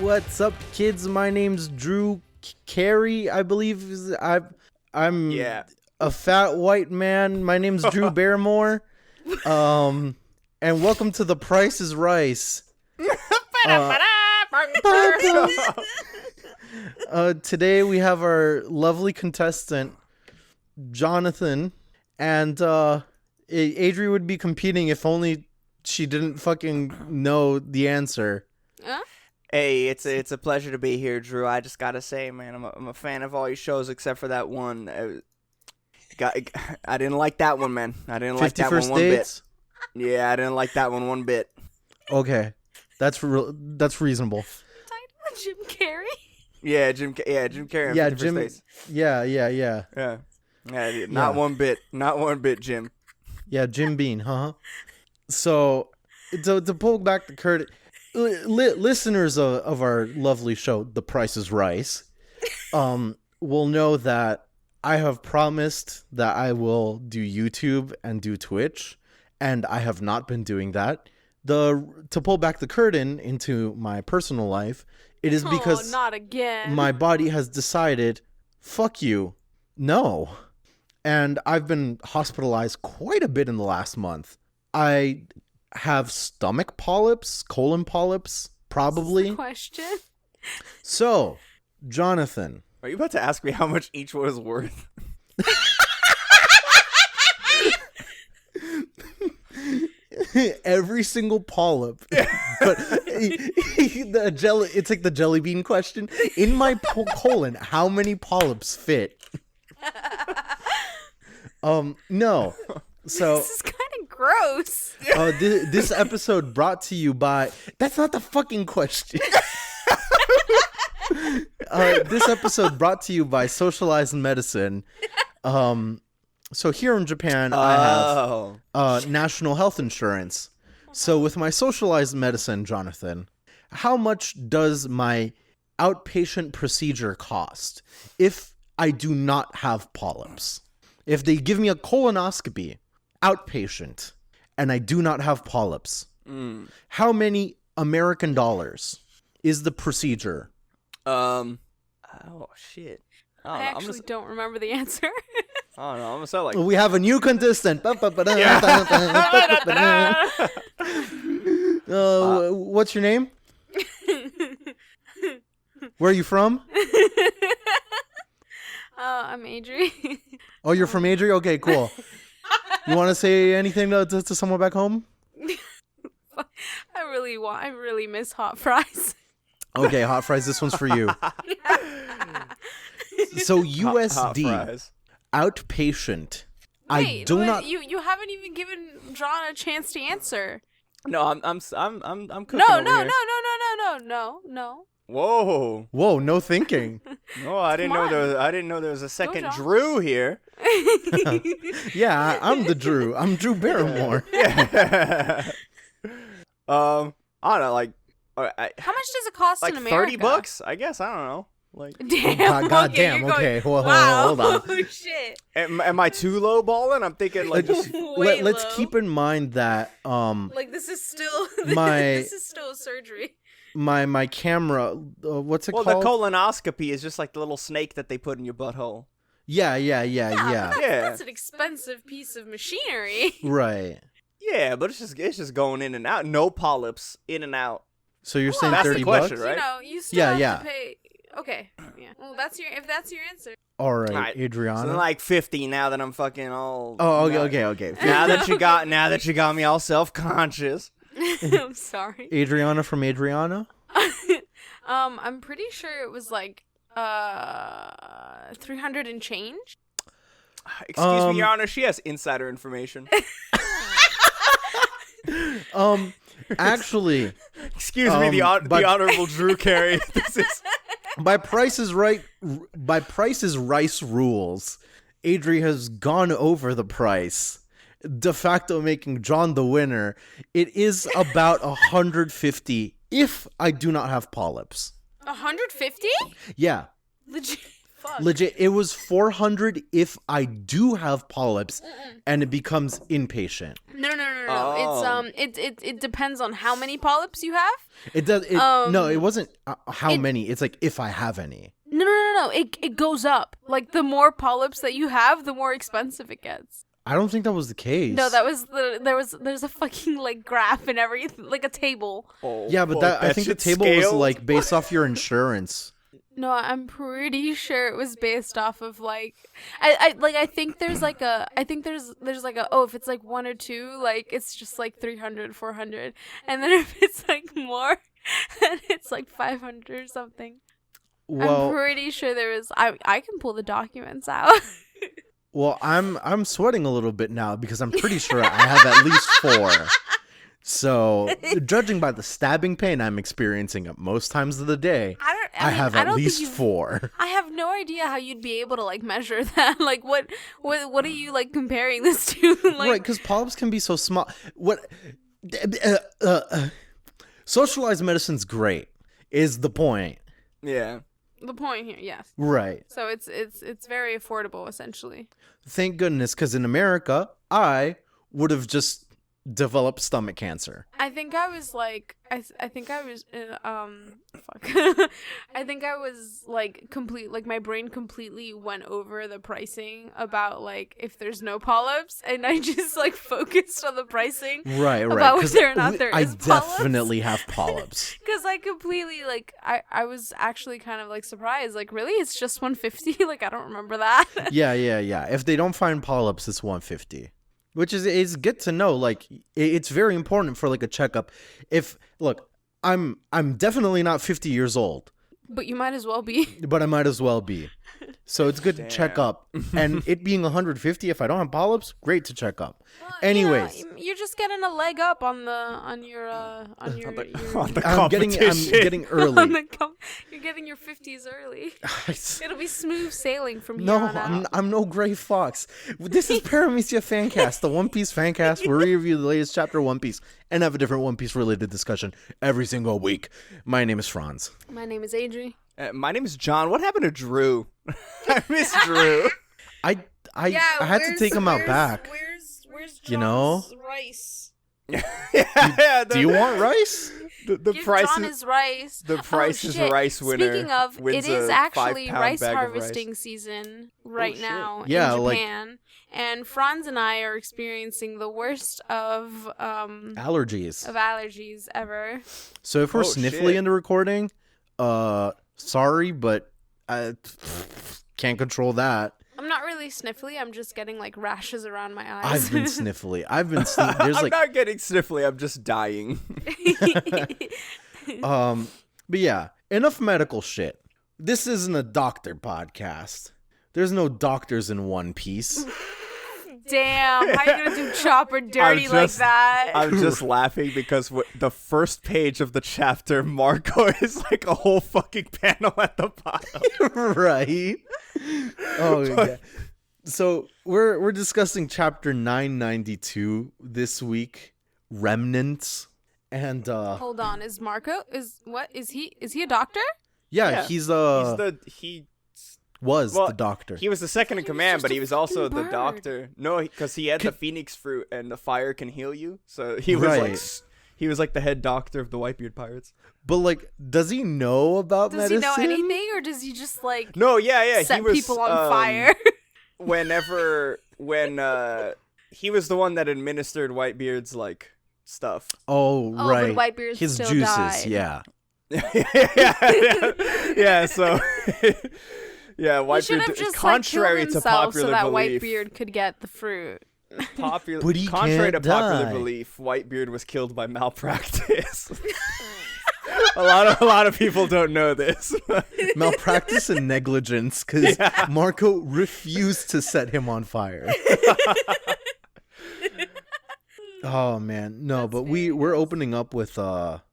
What's up, kids? My name's Drew Carey, I believe. I'm a fat white man. My name's Drew Barrymore. And welcome to The Price is Rice. Today we have our lovely contestant, Jonathan, and Adri would be competing if only she didn't fucking know the answer. Hey, it's a pleasure to be here, Drew. I just gotta say, man, I'm a fan of all your shows except for that one. I didn't like that one, man. I didn't like that one bit. Yeah, I didn't like that one bit. Okay, that's reasonable. Jim Carrey. Yeah, Jim Carrey. Yeah, Jim. Yeah. Not one bit, Jim. Yeah, Jim Bean, huh? So, to pull back the curtain, listeners of our lovely show, The Price is Rice, will know that I have promised that I will do YouTube and do Twitch, and I have not been doing that. To pull back the curtain into my personal life, it is because not again. My body has decided, fuck you, no. And I've been hospitalized quite a bit in the last month. I have stomach polyps, colon polyps, probably. Question. So, Jonathan. Are you about to ask me how much each one is worth? Every single polyp. But it's like the jelly bean question. In my colon, how many polyps fit? No. So this is kind of gross. This episode brought to you by... That's not the fucking question. This episode brought to you by Socialized Medicine. So here in Japan, I have national health insurance. So with my Socialized Medicine, Jonathan, how much does my outpatient procedure cost if I do not have polyps? If they give me a colonoscopy, outpatient, and I do not have polyps, how many American dollars is the procedure? Oh, shit. I actually don't remember the answer. I don't know. I'm gonna sound like... We have a new contestant. What's your name? Where are you from? I'm Adri. Oh, you're from Adri? Okay, cool. You want to say anything to someone back home? I really miss hot fries. Okay, hot fries. This one's for you. So USD outpatient. Wait, I do not. You haven't even given John a chance to answer. No, I'm cooking No, over here. No. Whoa, no thinking. No, I didn't know there was a second John. Drew here. Yeah, I'm the Drew. I'm Drew Barrymore. Yeah. I don't know, like... How much does it cost like in America? $30, I guess. I don't know. Like, damn. God damn. You're Okay, going, hold on. Oh shit. am I too low balling? I'm thinking like just... Let's keep in mind that like this is still this is still surgery. My camera, what's it called? Well, the colonoscopy is just like the little snake that they put in your butthole. Yeah. That's an expensive piece of machinery. Right. Yeah, but it's just going in and out. No polyps, in and out. So you're saying that's $30? the question, right? You still have to pay. Okay. Yeah. Well, if that's your answer. All right, Adriana. So like 50 now that I'm fucking all... Oh, okay. Now that you got me all self-conscious. I'm sorry. Adriana from Adriana? I'm pretty sure it was like 300 and change. Excuse me, Your Honor, she has insider information. Actually, excuse me, the honorable Drew Carey. This is... By Price is Rice rules, Adri has gone over the price, de facto making John the winner. It is about 150 if I do not have polyps. 150? Yeah. Legit. Fuck. Legit. It was 400 if I do have polyps, and it becomes inpatient. No. Oh. it depends on how many polyps you have. It does. No, it wasn't how many. It's like if I have any. No. It goes up. Like the more polyps that you have, the more expensive it gets. I don't think that was the case. No, there's a fucking like graph and everything, like a table. Oh, yeah, but I think the table was like based off your insurance. No, I'm pretty sure it was based off of like I think there's like a if it's like 1 or 2, like it's just like 300, 400, and then if it's like more, then it's like 500 or something. Well, I'm pretty sure there was. I can pull the documents out. Well, I'm sweating a little bit now because I'm pretty sure I have at least 4. So, judging by the stabbing pain I'm experiencing at most times of the day, I have at least 4. I have no idea how you'd be able to like measure that. Like, what are you like comparing this to? Like, right, because polyps can be so small. Socialized medicine's great, is the point. Yeah. The point here, yes. Right. So it's very affordable, essentially. Thank goodness, because in America, I would have just developed stomach cancer. I think I was like, I think I was, I think I was like my brain completely went over the pricing about like if there's no polyps, and I just like focused on the pricing. Right. About whether or not there is polyps. I definitely have polyps. Because I completely like, I was actually kind of like surprised. Like, really? It's just 150? Like, I don't remember that. Yeah. If they don't find polyps, it's 150. Which is good to know. Like, it's very important for like a checkup. Look, I'm definitely not 50 years old. But you might as well be. But I might as well be. So it's good to check up. And it being 150, if I don't have polyps, great to check up. Well, anyways, you're just getting a leg up on the I'm getting early. You're getting your 50s early. It'll be smooth sailing from here No, on out. I'm no gray fox. This is Paramecia Fancast, the One Piece fancast where we review the latest chapter of One Piece and have a different One Piece related discussion every single week. My name is Franz. My name is Adri. My name is John. What happened to Drew? I miss Drew. I had to take him out back. Where's John's rice? Do you want rice? The Give price John his rice. The price is rice winner. Speaking of, it is actually rice harvesting rice. season right now in Japan. And Franz and I are experiencing the worst of allergies ever. So if we're sniffly in the recording, sorry, but I can't control that. I'm not really sniffly. I'm just getting like rashes around my eyes. I've been sniffly. I'm not getting sniffly. I'm just dying. But yeah, enough medical shit. This isn't a doctor podcast. There's no doctors in One Piece. Damn, how you gonna do Chopper dirty like that? I'm just laughing because the first page of the chapter, Marco is like a whole fucking panel at the bottom. Right? Oh, yeah. So we're discussing chapter 992 this week, Remnants, and hold on, is Marco is he a doctor? Yeah. He was the doctor. He was the second in command, but he was also the bird. doctor. No, because he had the phoenix fruit and the fire can heal you. So he was he was like the head doctor of the Whitebeard pirates. But like, does he know about medicine? Does he know anything, or does he just like set he was, people on fire? when he was the one that administered Whitebeard's like stuff. Oh right, but Whitebeard his still juices, died. yeah. So. Yeah, Whitebeard. Contrary to popular so that belief, Whitebeard could get the fruit. Contrary to popular belief, Whitebeard was killed by malpractice. a lot of people don't know this. Malpractice and negligence, because Marco refused to set him on fire. Oh man, no, that's but we're opening up with a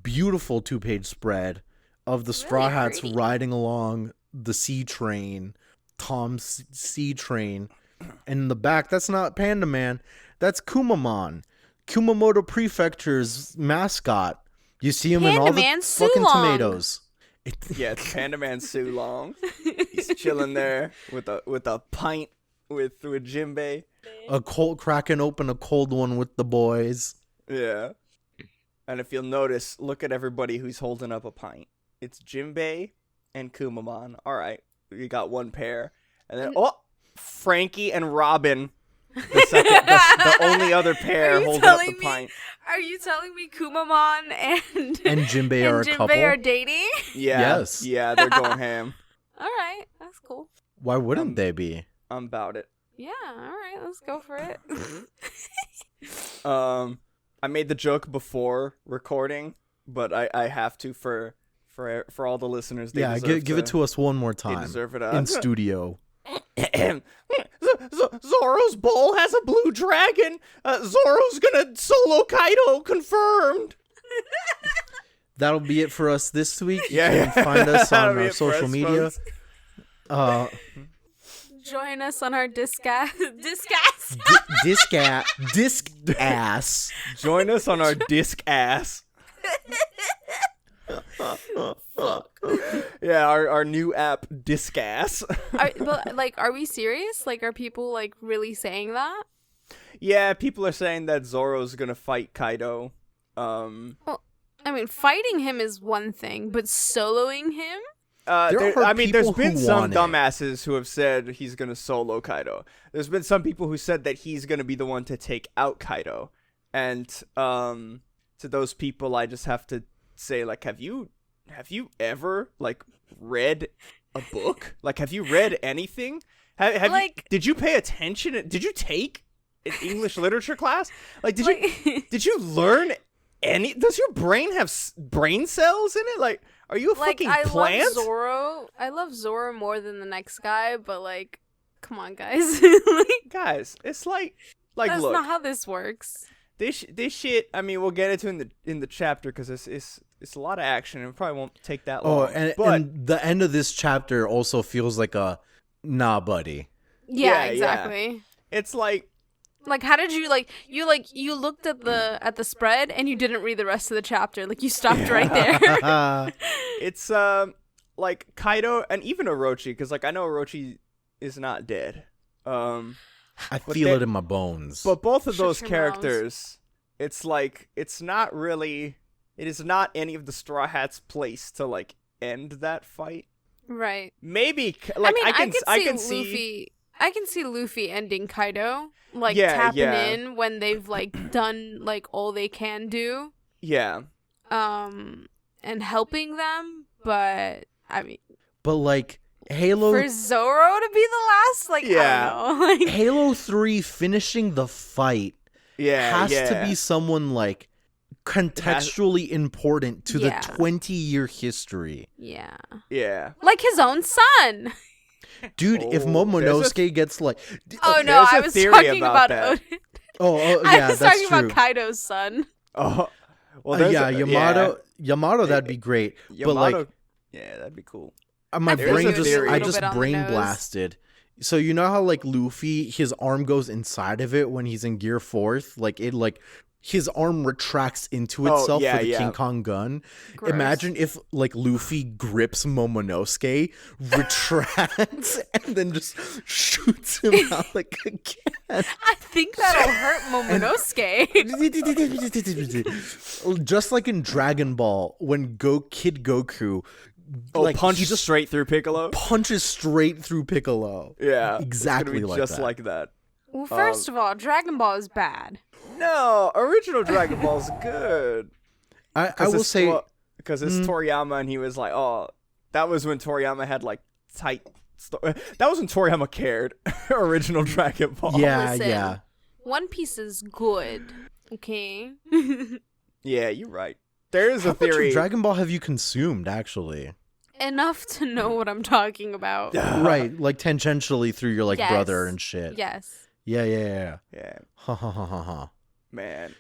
beautiful 2-page spread of the Straw Hats riding along the sea train, Tom's sea train, and in the back, that's not Panda Man, that's Kumamon, Kumamoto Prefecture's mascot. You see him in all the fucking tomatoes. It's Panda Man Sulong. He's chilling there with a pint with Jinbei. Cracking open a cold one with the boys. Yeah. And if you'll notice, look at everybody who's holding up a pint. It's Jinbei and Kumamon. All right, we got one pair. And then, Frankie and Robin, the only other pair holding up the pint. Are you telling me Kumamon and Jinbei are a couple? Are dating? Yeah. Yes. Yeah, they're going ham. All right, that's cool. Why wouldn't they be? I'm about it. Yeah, all right, let's go for it. I made the joke before recording, but I have to for all the listeners. They give it to us one more time. They deserve it in studio. Zoro's bowl has a blue dragon. Zoro's gonna solo Kaido, confirmed. That'll be it for us this week. You can find us on our social media. Join us on our disc ass. Join us on our disc ass. Yeah, our new app, Discass. Are we serious? Like, are people like really saying that? Yeah, people are saying that Zoro's gonna fight Kaido. Well, I mean, fighting him is one thing, but soloing him? There's been some dumbasses who have said he's gonna solo Kaido. There's been some people who said that he's gonna be the one to take out Kaido. And to those people, I just have to say, like, have you ever like read a book? Like, have you read anything? Did you pay attention? Did you take an English literature class? Like, did you learn any? Does your brain have brain cells in it? Like, are you a fucking plant? I love Zoro more than the next guy, but like, come on, guys. Guys, it's like that's look, not how this works. This shit. I mean, we'll get into in the chapter because it's a lot of action and it probably won't take that long. But the end of this chapter also feels like a nah, buddy. Yeah, exactly. Yeah. It's like how did you you looked at the spread and you didn't read the rest of the chapter? Like, you stopped right there. It's like Kaido and even Orochi, because like I know Orochi is not dead. I feel it in my bones. But both of those characters, it's like it is not any of the Straw Hats' place to like end that fight. Right. Maybe like I can see Luffy ending Kaido, like tapping in when they've like done like all they can do. Yeah. And helping them, but I mean, like Halo for Zoro to be the last, like, I don't know. Like, Halo 3 finishing the fight has to be someone like contextually important to the 20-year history. Yeah. Yeah. Like his own son. Dude, if Momonosuke gets like Oh no, I was talking about Odin. I was talking about Kaido's son. Oh. Well, Yamato, that'd be great. Yamato, but like, yeah, that'd be cool. My brain just brain blasted. So you know how like Luffy, his arm goes inside of it when he's in Gear 4th? Like it his arm retracts into itself for the King Kong gun. Gross. Imagine if like Luffy grips Momonosuke, retracts, and then just shoots him out like again. I think that'll hurt Momonosuke. Just like in Dragon Ball, when Kid Goku punches straight through Piccolo. Punches straight through Piccolo. Yeah, exactly like just that. like that. Well, first of all, Dragon Ball is bad. No, original Dragon Ball's good. I will say because it's Toriyama, and he was like, "Oh, that was when Toriyama had like tight. That was when Toriyama cared." Original Dragon Ball. Yeah, Listen, yeah. One Piece is good. Okay. Yeah, you're right. There is How a theory. much of Dragon Ball have you consumed, actually? Enough to know what I'm talking about. Right, like tangentially through your like brother and shit. Yes. Yeah. Ha ha ha ha ha. Man.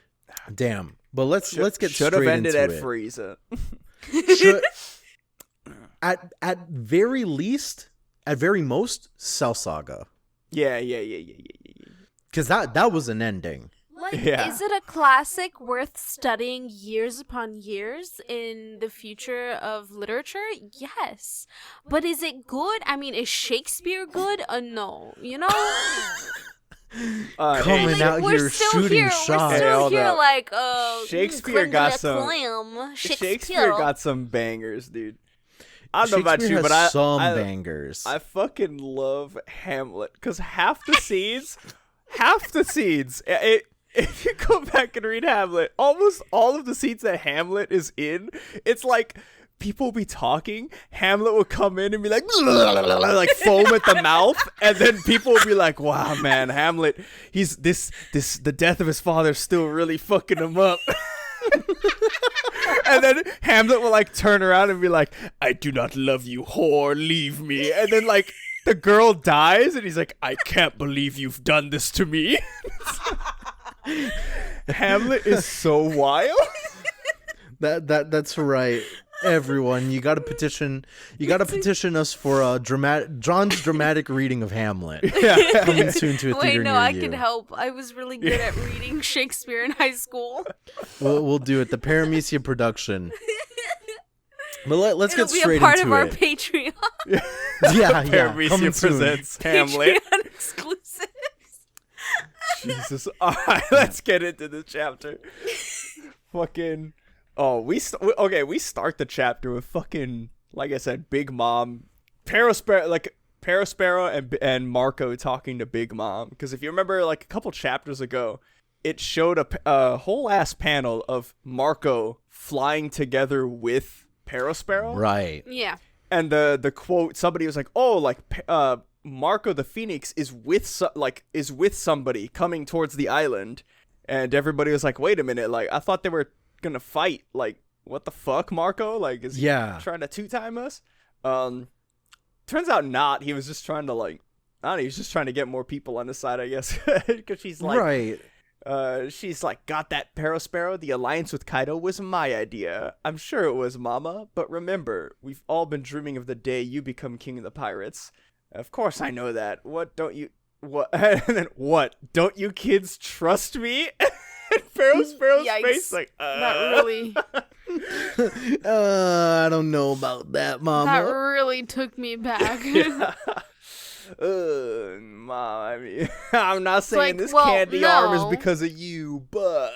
Damn. But let's get straight into it. Should have ended at Frieza. At very least, at very most, Cell Saga. Yeah. Because that was an ending. Like, is it a classic worth studying years upon years in the future of literature? Yes. But is it good? I mean, is Shakespeare good? No. You know? Coming out here shooting shots. We're still here, like, Shakespeare got some bangers, dude. I don't know about you, but I bangers. I fucking love Hamlet because half the scenes, if you go back and read Hamlet, almost all of the scenes that Hamlet is in, it's like people be talking, Hamlet will come in and be like foam at the mouth, and then people will be like, wow, man, Hamlet, he's the death of his father still really fucking him up. And then Hamlet will like turn around and be like, I do not love you, whore, leave me. And then like the girl dies and he's like, I can't believe you've done this to me. Hamlet is so wild. That's right. Everyone, you got to petition us for John's dramatic reading of Hamlet. Yeah. Coming soon to a theater near you. I can help. I was really good at reading Shakespeare in high school. We'll do it. The Paramecia production. But let's get straight into it. It'll be a part of our Patreon. Yeah. Paramecia presents Hamlet. Patreon exclusives. Jesus. All right, let's get into the chapter. Fucking. Oh, we start the chapter with fucking, like I said, Big Mom, Parasparrow and Marco talking to Big Mom. Because if you remember, like a couple chapters ago, it showed a whole ass panel of Marco flying together with Parasparrow. Right. Yeah. And the quote, somebody was like, oh, like Marco the Phoenix is with somebody coming towards the island, and everybody was like, wait a minute, like I thought they were gonna fight, like what the fuck, Marco, like is he trying to two-time us? Turns out not. He was just trying to like, I don't know, he was just trying to get more people on his side, I guess. Because she's like, right, she's like, got that, Parasparrow, the alliance with Kaido was my idea. I'm sure it was, Mama, but remember, we've all been dreaming of the day you become king of the pirates. Of course I know that. And then what, don't you kids trust me? And Parasparrow's face like, Not really. I don't know about that, Mama. That really took me back. Mom, I mean, I'm not saying this candy arm is because of you, but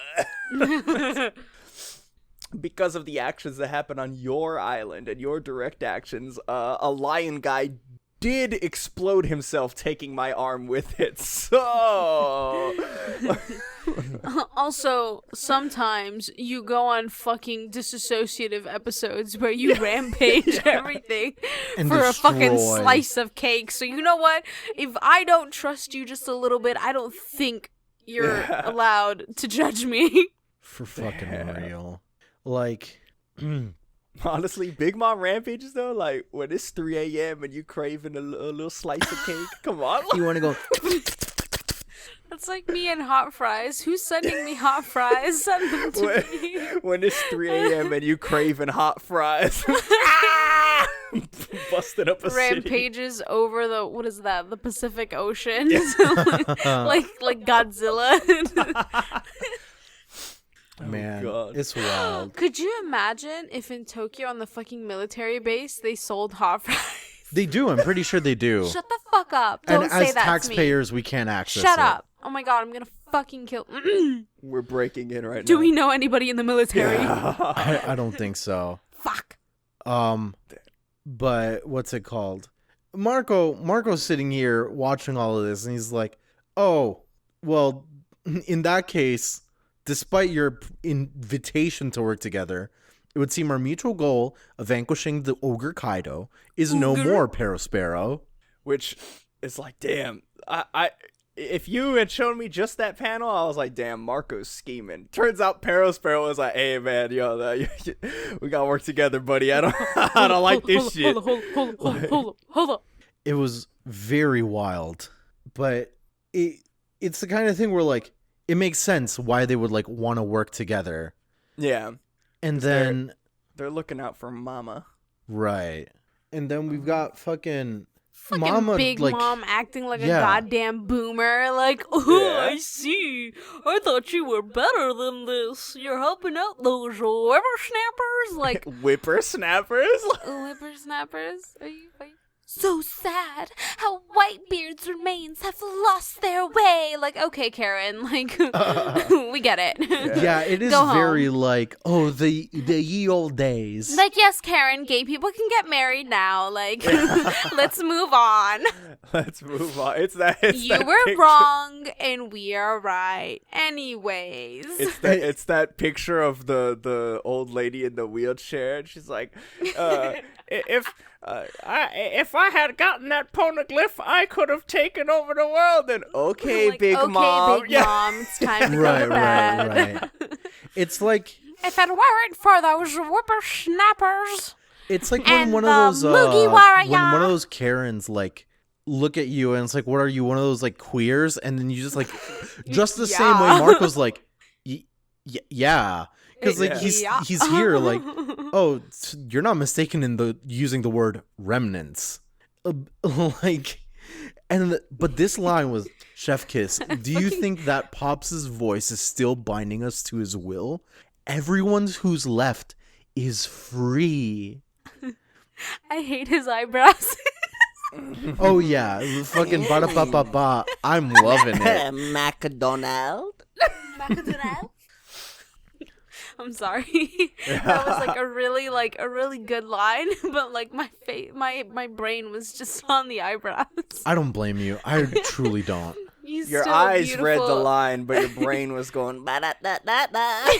because of the actions that happen on your island and your direct actions, a lion guy did explode himself, taking my arm with it. So also, sometimes you go on fucking disassociative episodes where you rampage everything and for destroy. A fucking slice of cake. So you know what? If I don't trust you just a little bit, I don't think you're allowed to judge me. For fucking real. Like, honestly, Big Mom rampages though, like when it's 3 a.m. and you craving a little slice of cake. Come on. You want to go... That's like me and hot fries. Who's sending me hot fries? Send them to me. When it's 3 a.m. and you craving hot fries. Busted up a Rampages city. over the Pacific Ocean. like Godzilla. Man, God. It's wild. Could you imagine if in Tokyo on the fucking military base they sold hot fries? They do. I'm pretty sure they do. Shut the fuck up. Don't and say as that taxpayers, to me. We can't access Shut it. up. Oh my god, I'm gonna fucking kill. We're breaking in right now. Do we know anybody in the military? I don't think so. Fuck. But what's it called? Marco's sitting here watching all of this, and he's like, "Oh, well, in that case, despite your invitation to work together, it would seem our mutual goal of vanquishing the ogre Kaido is no more, Parasparrow." Which is like, damn. I if you had shown me just that panel, I was like, damn, Marco's scheming. Turns out Parasparrow was like, hey man, yo, we gotta work together, buddy. I don't like this shit. Hold up. It was very wild, but it's the kind of thing where like it makes sense why they would like want to work together. Yeah. And then they're looking out for Mama. Right. And then we've got fucking Mama, Big like, Mom acting like a goddamn boomer. Like, oh, I see. I thought you were better than this. You're helping out those whippersnappers. Like, whippersnappers? Whippersnappers? Are you so sad how Whitebeard's remains have lost their way. Like, like, okay, Karen, like, we get it. Yeah, it is very like, oh, the ye old days. Like, yes, Karen, gay people can get married now. Like, let's move on. Let's move on. It's you that were picture. wrong and we are right. Anyways. It's that picture of the old lady in the wheelchair, and she's like, if I had gotten that poneglyph, I could have taken over the world. And okay, like, big mom. Big mom, it's time to go to bed. Right. It's like, if it weren't for those whippersnappers. it's like when one of those Karens like look at you and it's like, what are you, one of those like queers? And then you just like, just the same way Marco's like, yeah. Because like he's here like, oh, you're not mistaken in using the word remnants, like, but this line was chef kiss. Do you think that Pops' voice is still binding us to his will? Everyone who's left is free. I hate his eyebrows. Oh yeah, fucking ba-da-ba-ba-ba. I'm loving it. McDonald. I'm sorry. That was like a really good line, but like my brain was just on the eyebrows. I don't blame you. I truly don't. Your eyes read the line, but your brain was going ba-da-da-da-da.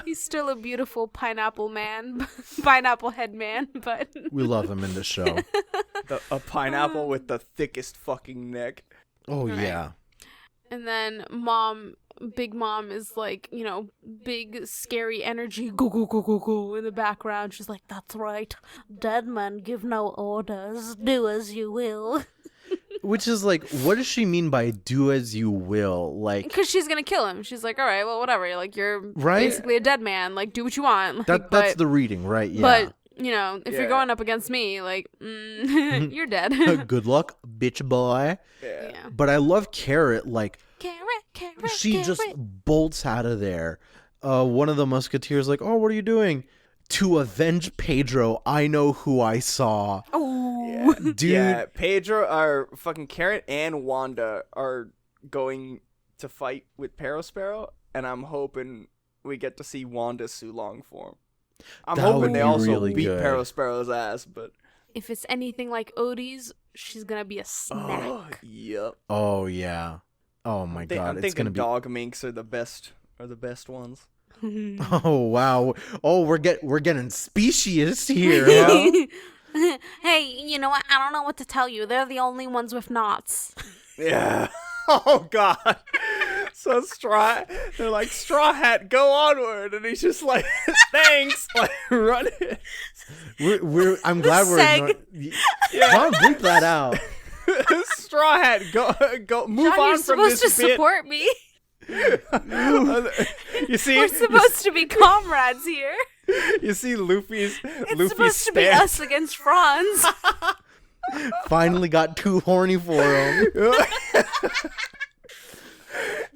He's still a beautiful pineapple head man, but we love him in the show. A pineapple with the thickest fucking neck. Oh yeah. And then Big Mom is like, you know, big scary energy go in the background. She's like, that's right. Dead men give no orders. Do as you will. Which is like, what does she mean by do as you will? Like, because she's gonna kill him. She's like, all right, well, whatever. Like, you're right? basically a dead man. Like, do what you want. Like, that's the reading, right? Yeah. But you know, if you're going up against me, like, you're dead. Good luck, bitch boy. Yeah. But I love Carrot. Like, Carrot. she just bolts out of there. One of the musketeers like, oh, what are you doing? To avenge Pedro, I know who I saw. Oh, dude. Yeah, Pedro, our fucking Carrot and Wanda are going to fight with Perospero, and I'm hoping we get to see Wanda sue long form. I'm hoping they also really beat good. Perospero's ass, but if it's anything like Odie's, she's gonna be a snack. oh, yep. Oh yeah. Oh my god. I'm it's thinking gonna be dog minks are the best ones. Oh wow. Oh, we're getting specious here. Huh? Hey, you know what? I don't know what to tell you. They're the only ones with knots. Yeah. Oh god. So they're like, Straw Hat, go onward, and he's just like, thanks, like running. I'm glad we're John, bleep that out. Straw Hat, go move John, on from this You're supposed to support me. You see, we're supposed to be comrades here. You see Luffy's supposed to be us against Franz. Finally got too horny for him.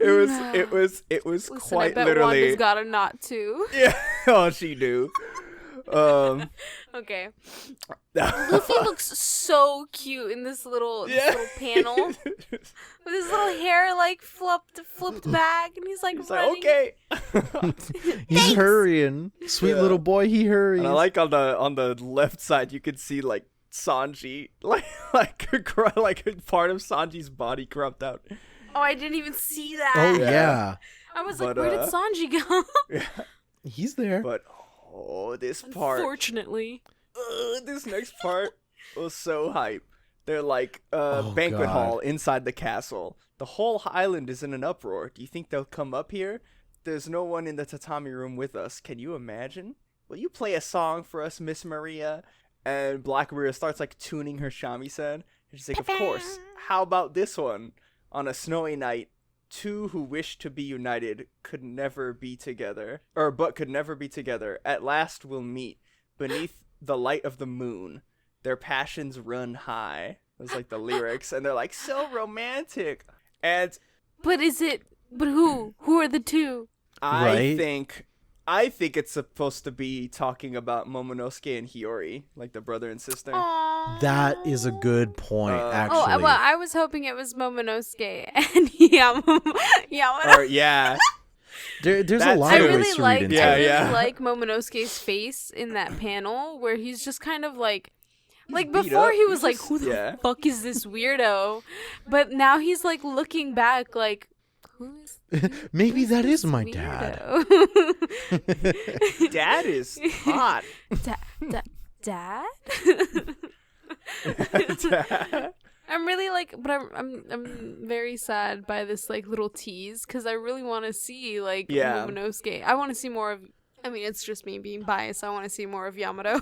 It was Listen, quite I bet literally. Wanda's got a knot too. Yeah, oh, she do. Okay. Luffy looks so cute in this little panel with his little hair like flipped back, and he's like running. Okay. He's hurrying. Sweet little boy, he hurries. And I like on the left side you could see like Sanji, like part of Sanji's body corrupt out. Oh, I didn't even see that. Oh yeah. I was like, where did Sanji go? Yeah. He's there. But this part. Unfortunately. This next part was so hype. They're like banquet hall inside the castle. The whole island is in an uproar. Do you think they'll come up here? There's no one in the tatami room with us. Can you imagine? Will you play a song for us, Miss Maria? And Black Maria starts like tuning her shamisen. And she's like, of course. How about this one? On a snowy night, two who wish to be united could never be together. But could never be together. At last we'll meet. Beneath the light of the moon, their passions run high. It's like the lyrics, and they're like so romantic. And But who? Who are the two? I think I think it's supposed to be talking about Momonosuke and Hiyori, like the brother and sister. Aww. That is a good point, actually. Oh, well, I was hoping it was Momonosuke and Yamato. Or yeah. There's a lot of ways to read into I it. really like Momonosuke's face in that panel where he's just kind of like before he was like, who the fuck is this weirdo? But now he's like looking back like, maybe that is my dad. Dad is hot. Dad? I'm really like, but I'm very sad by this like little tease because I really want to see like Momonosuke. I want to see more of. I mean, it's just me being biased. I want to see more of Yamato.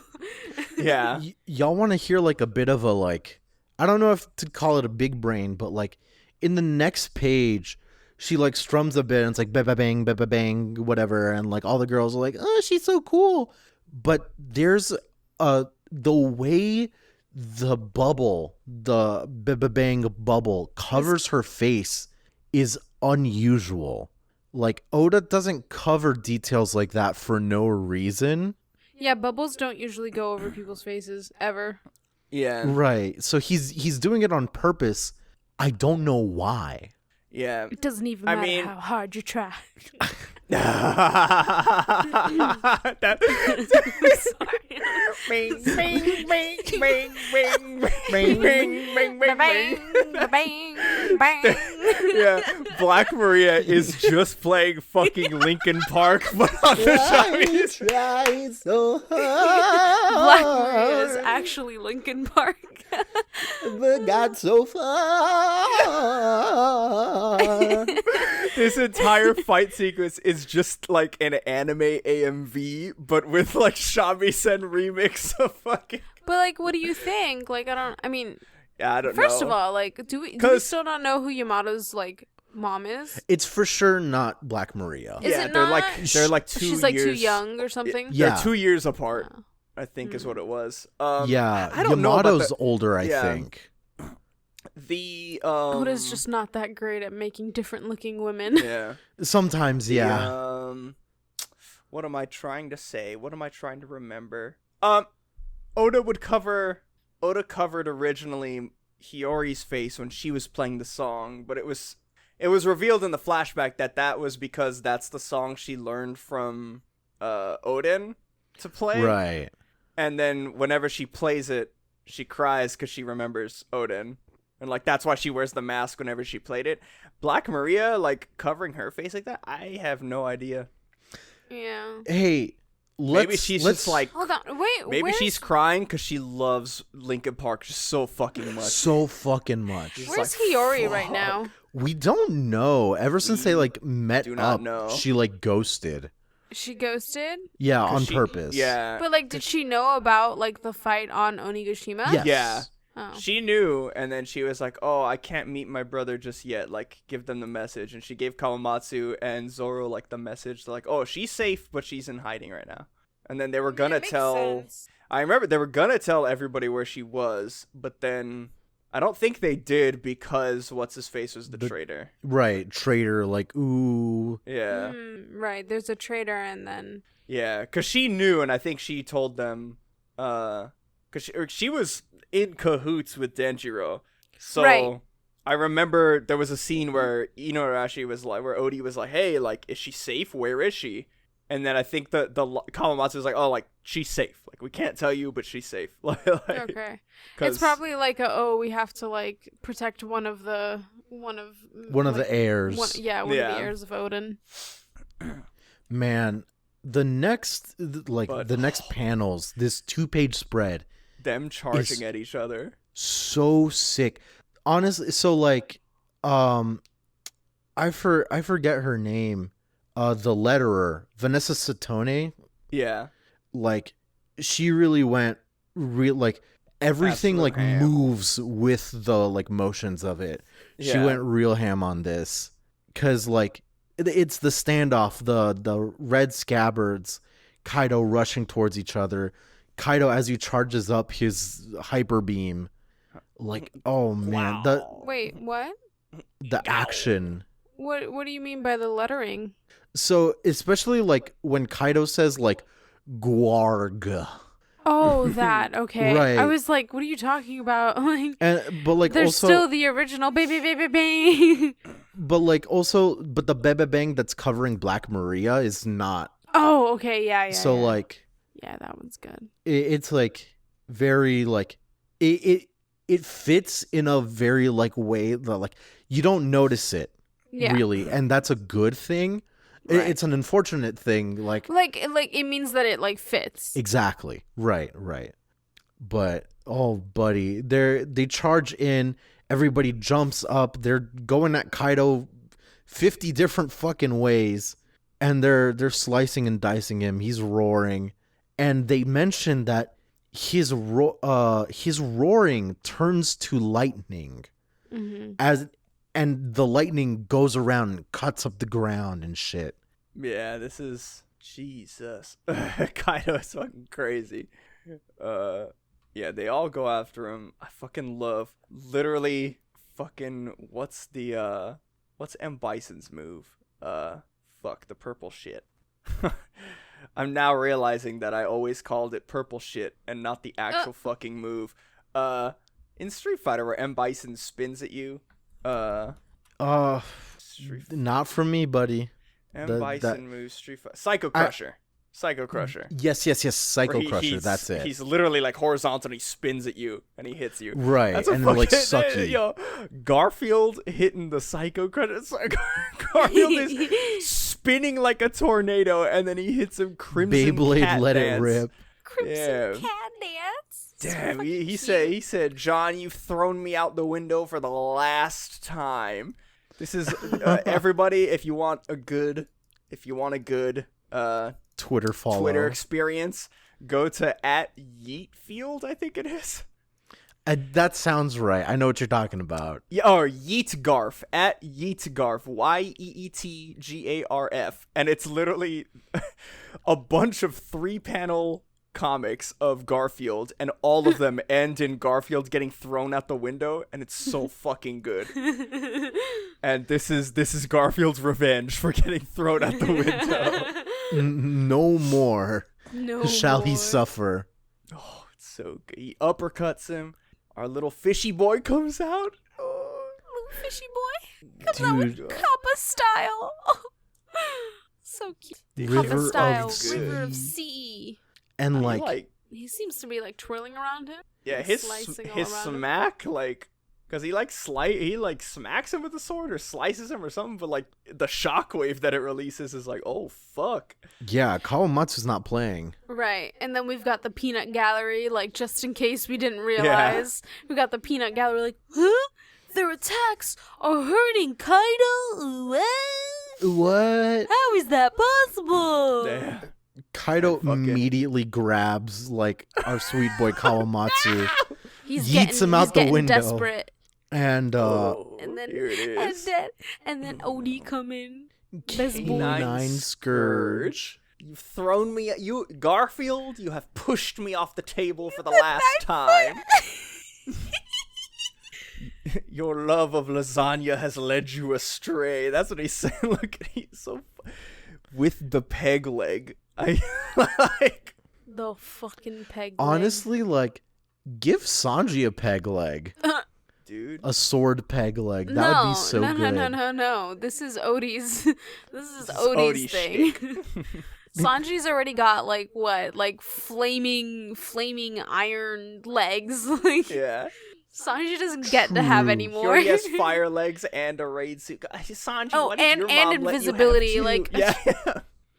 Yeah. Y'all want to hear like a bit of a like, I don't know if to call it a big brain, but like in the next page, she like strums a bit and it's like ba-ba-bang, ba-ba-bang, whatever. And like all the girls are like, oh, she's so cool. But there's the way the bubble, the ba-ba-bang bubble covers her face is unusual. Like, Oda doesn't cover details like that for no reason. Yeah, bubbles don't usually go over people's faces, ever. Yeah. Right. So he's doing it on purpose. I don't know why. Yeah. It doesn't even matter how hard you try. Yeah, Black Maria is just playing fucking Linkin Park, but on the Chinese. Try so hard. Black Maria is actually Linkin Park. But got so far. This entire fight sequence is just like an anime AMV, but with like shamisen remix of fucking. But like, what do you think? Like, I don't know. First of all, like, do we still not know who Yamato's like mom is? It's for sure not Black Maria. Is it they're not? like 2 years. She's like too young or something. Yeah. They're 2 years apart. I think is what it was. Yeah, I don't know about Yamato's older, I think. The Oda's just not that great at making different looking women. Yeah. Sometimes, yeah. What am I trying to say? What am I trying to remember? Oda covered originally Hiyori's face when she was playing the song, but it was revealed in the flashback that was because that's the song she learned from Odin to play. Right. And then whenever she plays it, she cries because she remembers Odin. And, like, that's why she wears the mask whenever she played it. Black Maria, like, covering her face like that? I have no idea. Yeah. Hey, maybe she's just, like... Hold on, wait, maybe she's crying because she loves Linkin Park just so fucking much. So fucking much. Where's like, Hiyori right now? We don't know. Ever since they, like, met up, know. she, like, ghosted. She ghosted? Yeah, on purpose. Yeah. But, like, did she know about, like, the fight on Onigashima? Yes. Yeah. Oh. She knew, and then she was like, oh, I can't meet my brother just yet. Like, give them the message. And she gave Kawamatsu and Zoro, like, the message. They're like, oh, she's safe, but she's in hiding right now. And then they were gonna tell... Sense. I remember they were gonna tell everybody where she was, but then... I don't think they did because What's-His-Face was the traitor. Right, traitor, like, ooh. Yeah. Right, there's a traitor and then... Yeah, because she knew, and I think she told them... Because she was in cahoots with Denjiro. So right. I remember there was a scene where Inuarashi was like, where Odi was like, hey, like, is she safe? Where is she? And then I think the Kawamatsu was like, oh, like, she's safe. Like, we can't tell you, but she's safe. Okay. It's probably like we have to, like, protect one of the heirs. One of the heirs of Odin. Man, the next panels, this 2-page spread. Them charging at each other. So sick. Honestly, so, like, I forget her name. The letterer, Vanessa Satone. Yeah. Like, she really went like everything like ham. moves with the like motions of it. Yeah. She went real ham on this. 'Cause like it's the standoff, the red scabbards, Kaido rushing towards each other. Kaido as he charges up his hyper beam. Like, oh man, Wait, what? The action. What do you mean by the lettering? So especially like when Kaido says like Guarg. Oh, that. Okay. Right. I was like, what are you talking about? Like, But like there's also still the original baby. but like also but the Bebe Bang that's covering Black Maria is not. Oh, okay. Yeah. So yeah. like Yeah, that one's good. it's like very like it fits in a very like way that like you don't notice it really, and that's a good thing. Right. It's an unfortunate thing like it means that it like fits. exactly. Right. But oh buddy, they charge in, everybody jumps up, they're going at Kaido 50 different fucking ways, and they're slicing and dicing him. He's roaring, and they mention that his roaring turns to lightning and the lightning goes around and cuts up the ground and shit. Yeah, this is Jesus. Kaido is fucking crazy. Yeah, they all go after him. I fucking love literally fucking what's M Bison's move? Fuck the purple shit. I'm now realizing that I always called it purple shit and not the actual fucking move. In Street Fighter where M Bison spins at you. Not for me, buddy. M Bison moves Street Fighter. Psycho Crusher. Psycho Crusher. Yes, Psycho Crusher. That's it. He's literally like horizontal and he spins at you and he hits you. Right, That's and like sucky. Yo, Garfield hitting the Psycho Crusher. Garfield is spinning like a tornado and then he hits him Crimson Beyblade Cat Let Dance. It Rip. Crimson Cat Dance. Damn, he said, John, you've thrown me out the window for the last time. This is everybody. If you want a good Twitter follow, Twitter experience, go to @Yeetfield, I think it is. That sounds right. I know what you're talking about. Yeah, or Yeetgarf @Yeetgarf YEETGARF, and it's literally a bunch of 3-panel comics of Garfield, and all of them end in Garfield getting thrown out the window, and it's so fucking good. And this is Garfield's revenge for getting thrown out the window. No more. No shall more. he suffer. Oh, it's so good. He uppercuts him. Our little fishy boy comes out. Oh, Little fishy boy comes out with Kappa style. So cute. River Kappa style, of River of Sea. Sea. And like He seems to be like twirling around him. yeah, Like, his slicing all around him. smack, like, because he smacks him with the sword or slices him or something, but like the shockwave that it releases is like, oh fuck. yeah, Kawamatsu's not playing. Right, and then we've got the peanut gallery, like, just in case we didn't realize. We got the peanut gallery, like, huh? Their attacks are hurting Kaido? What? How is that possible? Yeah. Kaido immediately grabs like our sweet boy Kawamatsu, yeets him out the window, desperate. and And then, here it is. and then Odie come in. Best boy. Canine Scourge. You've thrown me at you, Garfield. You have pushed me off the table for the last time. Your love of lasagna has led you astray. That's what he's saying. Look, he's so with the peg leg. I like The fucking peg leg. Honestly, like, give Sanji a peg leg, dude. a sword peg leg. That would be so good. No. This is Odie's. This is Odie's thing. Sanji's already got like what, like flaming iron legs. Like, Yeah. Sanji doesn't get to have any He more. already has fire legs and a raid suit. Sanji, what did your mom and let invisibility. you have Like, too? Yeah.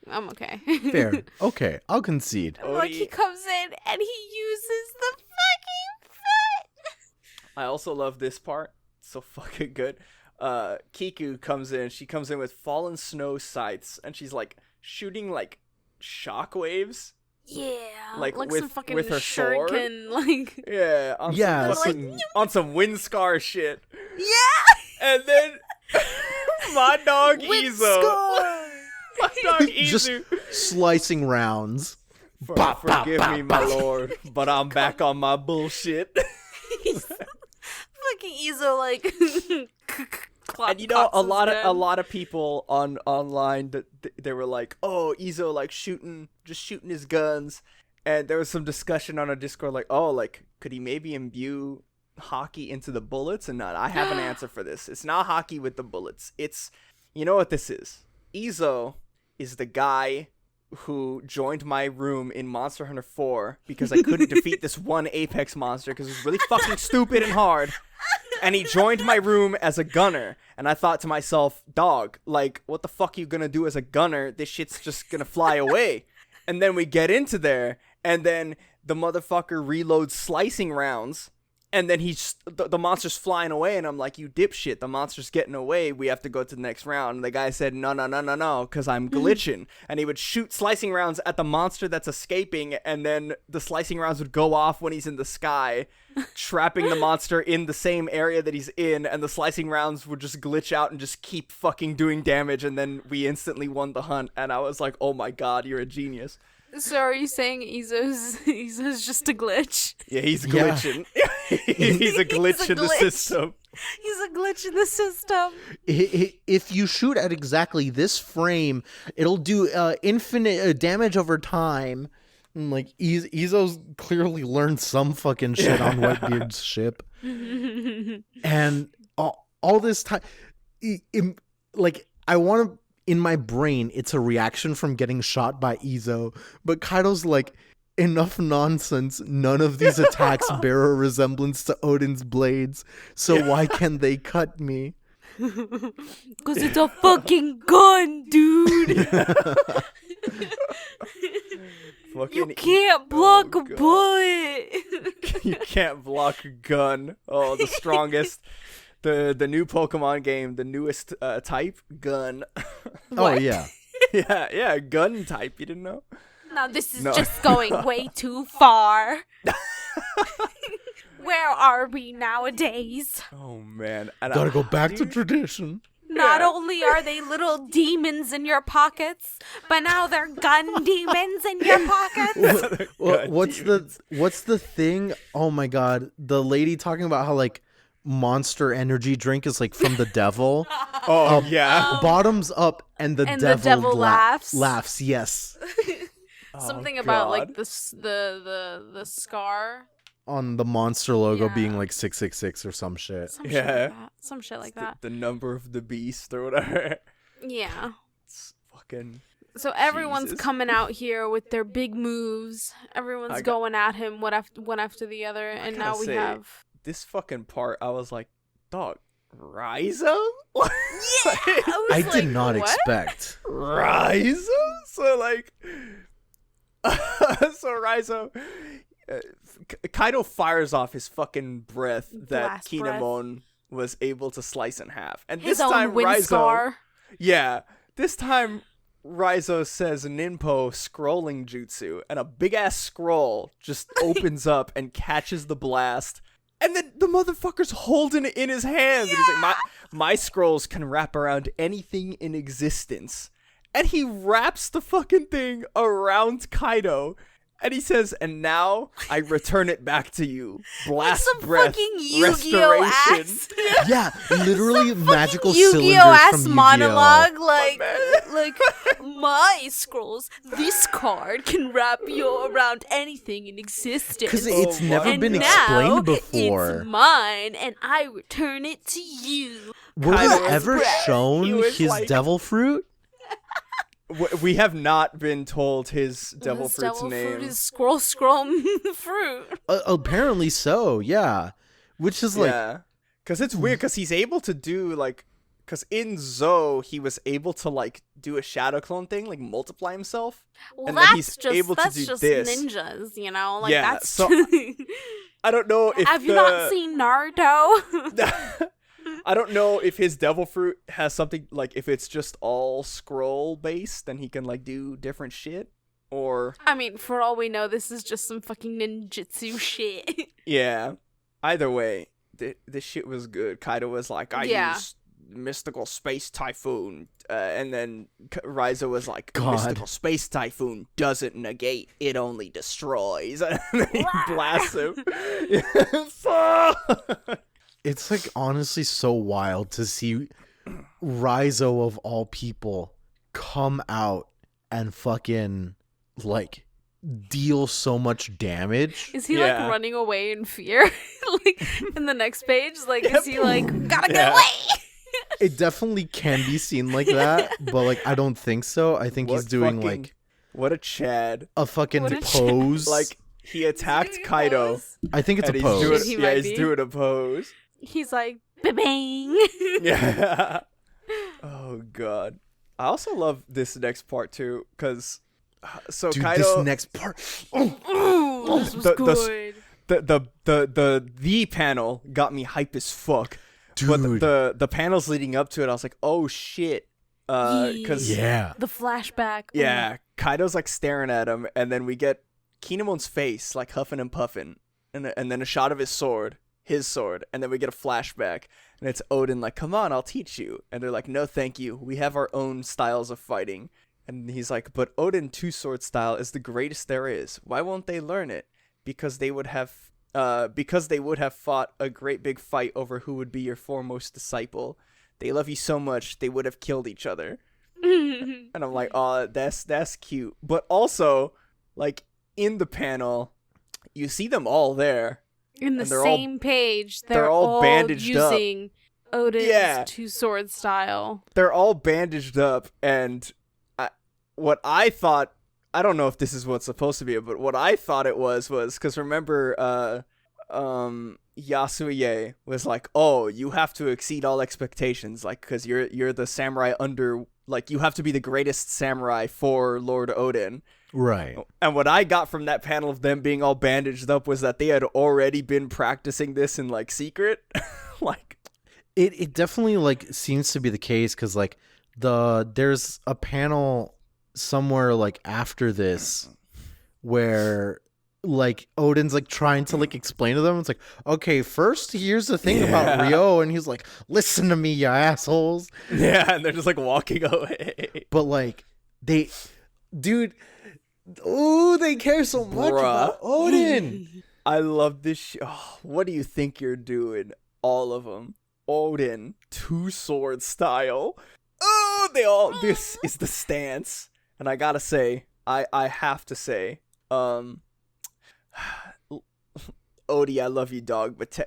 I'm okay. Fair. Okay, I'll concede. Like, he comes in and he uses the fucking foot. I also love this part. It's so fucking good. Kiku comes in. She comes in with fallen snow scythes, and she's like shooting like shockwaves. Yeah, Like some with fucking her shuriken, like. Yeah, on some wind scar shit. Yeah. And then my dog Wind Izo. scar. My dog Just Izu. slicing rounds. Forgive me, my lord, but I'm back on my bullshit. Fucking Izo, like. And you know, a lot of people online that they were like, "Oh, Izo like shooting his guns," and there was some discussion on a Discord like, "Oh, like could he maybe imbue hockey into the bullets?" And I have an answer for this. It's not hockey with the bullets. It's, you know what this is? Izo is the guy who joined my room in Monster Hunter 4 because I couldn't defeat this one Apex monster because it was really fucking stupid and hard. And he joined my room as a gunner. And I thought to myself, dog, like, what the fuck are you gonna do as a gunner? This shit's just gonna fly away. And then we get into there, and then the motherfucker reloads slicing rounds. And then the monster's flying away, and I'm like, you dipshit, the monster's getting away, we have to go to the next round. And the guy said, no, because I'm glitching. And he would shoot slicing rounds at the monster that's escaping, and then the slicing rounds would go off when he's in the sky, trapping the monster in the same area that he's in, and the slicing rounds would just glitch out and just keep fucking doing damage, and then we instantly won the hunt. And I was like, oh my god, you're a genius. So are you saying Izo's just a glitch? Yeah, he's glitching. Yeah. He's a glitch in the system. He's a glitch in the system. If you shoot at exactly this frame, it'll do infinite damage over time. And, like, Izo's clearly learned some fucking shit on Whitebeard's ship. And all this time, like, I want to... In my brain, it's a reaction from getting shot by Izo, but Kaido's like, enough nonsense, none of these attacks bear a resemblance to Odin's blades, so why can't they cut me? Because it's a fucking gun, dude! You can't block a bullet! You can't block a gun. Oh, the strongest... The new Pokemon game, the newest type, gun. Oh, yeah. yeah, gun type. You didn't know? No, this is just going way too far. Where are we nowadays? Oh, man. Gotta go back to tradition. Not only are they little demons in your pockets, but now they're gun demons in your pockets. What's the thing? Oh, my God. The lady talking about how, like, Monster energy drink is like from the devil. Yeah. Bottoms up and the devil laughs. Yes. Something about like the scar on the monster logo being like 666 or some shit. Some shit like that. The number of the beast or whatever. Yeah. It's fucking. So everyone's coming out here with their big moves. Everyone's going at him one after the other, and now we have. This fucking part, I was like, dog, Raizo? Yeah! I did not expect. Raizo? So, like, so Raizo, Kaido fires off his fucking breath that Kinemon was able to slice in half. And his this time, Raizo... scar. Yeah, this time, Raizo says Ninpo scrolling jutsu, and a big-ass scroll just opens up and catches the blast. And then the motherfucker's holding it in his hands. Yeah! And he's like, my scrolls can wrap around anything in existence. And he wraps the fucking thing around Kaido. And he says, and now I return it back to you. Blast some breath, fucking Yu-Gi-Oh restoration. Yeah, literally magical Yu-Gi-Oh cylinders from Yu-Gi-Oh. monologue, like my scrolls. This card can wrap you around anything in existence. Because it's never been explained before. It's mine, and I return it to you. Were we ever shown his devil fruit? We have not been told his devil fruit's name. Fruit is scroll fruit. Apparently so, yeah. Which is like... Yeah. Because it's weird, because he's able to do, like... Because in Zou, he was able to, like, do a shadow clone thing, like, multiply himself. Well, and that's then he's just, able that's to do just this. ninjas, you know? Like, Yeah, that's... so... I don't know if Have you not seen Naruto? I don't know if his devil fruit has something, like, if it's just all scroll based, then he can, like, do different shit, or... I mean, for all we know, this is just some fucking ninjutsu shit. Yeah. Either way, this shit was good. Kaido was like, I use mystical space typhoon, and then Raizo was like, mystical space typhoon doesn't negate, it only destroys. And then he blasts him. It's like honestly so wild to see Raizo of all people come out and fucking like deal so much damage. Is he like running away in fear? Like in the next page, like is he like gotta get away? It definitely can be seen like that, but like I don't think so. I think he's doing like what a Chad, a fucking pose. Like he attacked Kaido. I think it's a pose. He's doing a pose. He's like bang. Yeah. Oh god. I also love this next part too, because Dude, Kaido. This next part. This was good. The panel got me hype as fuck. Dude. But the panels leading up to it, I was like, oh shit. Because the flashback. Yeah, Kaido's like staring at him, and then we get Kinemon's face like huffing and puffing, and then a shot of his sword, and then we get a flashback, and it's Odin like, come on, I'll teach you. And they're like, no thank you, we have our own styles of fighting. And he's like, but Odin two-sword style is the greatest there is. Why won't they learn it? Because they would have fought a great big fight over who would be your foremost disciple. They love you so much, they would have killed each other. And I'm like, oh, that's cute. But also, like, in the panel, you see them all there. In the same page, they're all bandaged using up. Odin's two-sword style. They're all bandaged up, and what I thought, I don't know if this is what's supposed to be, but what I thought it was because remember, Yasuie was like, oh, you have to exceed all expectations, like, because you're the samurai under, like, you have to be the greatest samurai for Lord Odin. Right. And what I got from that panel of them being all bandaged up was that they had already been practicing this in, like, secret. Like, it definitely, like, seems to be the case, because, like, there's a panel somewhere, like, after this where, like, Odin's, like, trying to, like, explain to them. It's like, okay, first, here's the thing about Ryo, and he's like, listen to me, you assholes. Yeah, and they're just, like, walking away. But, like, they care so much about Odin. I love this what do you think you're doing? All of them. Odin, two-sword style. Oh, this is the stance. And I gotta say, I have to say, Odie, I love you, dog, but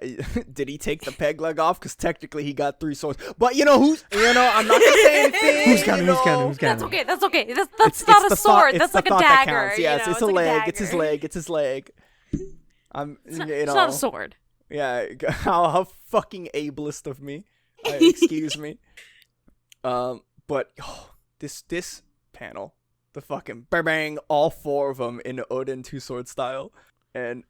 did he take the peg leg off? Because technically he got 3 swords. But I'm not gonna say anything. Who's counting? That's okay. That's not a sword. That's like a dagger. Yes, it's a leg. It's his leg. It's his leg. It's not a sword. Yeah, how fucking ableist of me. Excuse me. But this panel, the fucking bang, all 4 of them in Odin two-sword style, and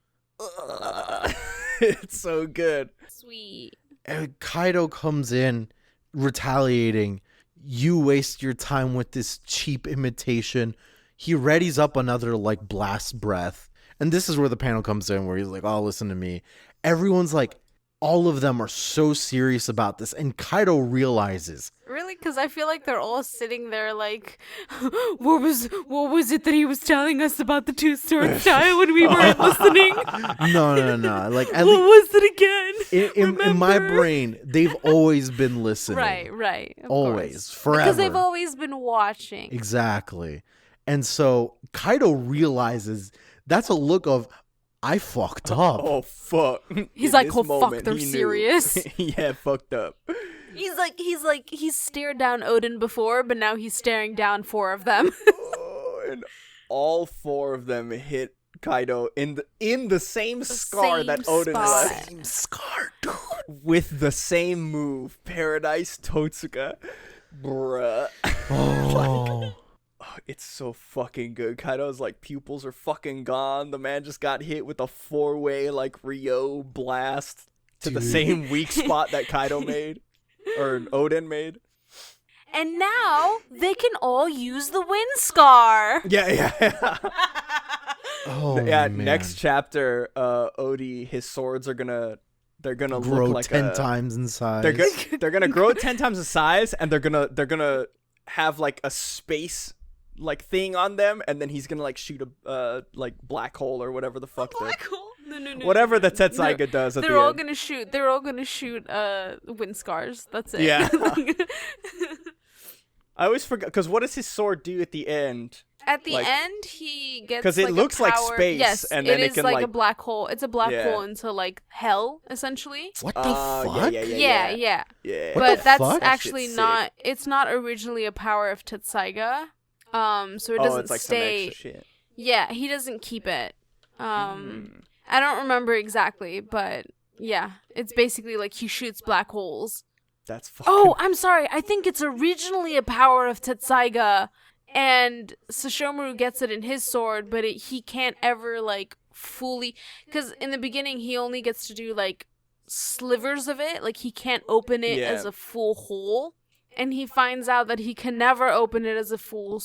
it's so good. Sweet. And Kaido comes in retaliating. You waste your time with this cheap imitation. He readies up another, like, blast breath. And this is where the panel comes in, where he's like, oh, listen to me. Everyone's like, all of them are so serious about this. And Kaido realizes. Really? Because I feel like they're all sitting there like, what was it that he was telling us about the two-sword style when we weren't listening? No. Like, what was it again? In my brain, they've always been listening. Right. Always. Forever. Because they've always been watching. Exactly. And so Kaido realizes that's a look of, I fucked up. Oh, fuck. He's like, oh, fuck, they're serious. Yeah, fucked up. He's stared down Odin before, but now he's staring down 4 of them. And all 4 of them hit Kaido in the same scar that Odin left. Same scar, dude. With the same move. Paradise Totsuka. Bruh. Oh. It's so fucking good. Kaido's like pupils are fucking gone. The man just got hit with a 4-way like Ryo blast to the same weak spot that Kaido made or Odin made. And now they can all use the wind scar. Yeah. Oh, yeah. man. Next chapter, Odie, his swords are gonna grow look like 10 times in size. They're gonna grow 10 times the size, and they're gonna have like a space like thing on them, and then he's gonna like shoot a like black hole or whatever the fuck. Black hole. No. Whatever the Tetsaiga does at the end. They're all gonna shoot wind scars. That's it. Yeah. I always forget, because what does his sword do at the end? At the end, he gets because it looks like space, Yes, and then it is can like a black hole. It's a black hole into like hell, essentially. What the fuck? Yeah. Yeah. But that's fuck? actually That shit's not. It's not originally a power of Tetsaiga. So it doesn't it's like stay. some extra shit. Yeah, he doesn't keep it. I don't remember exactly, but yeah, it's basically like he shoots black holes. That's fucking... Oh, I'm sorry. I think it's originally a power of Tetsaiga, and Sesshomaru gets it in his sword, but he can't ever like fully, because in the beginning he only gets to do like slivers of it, like he can't open it as a full hole, and he finds out that he can never open it as a full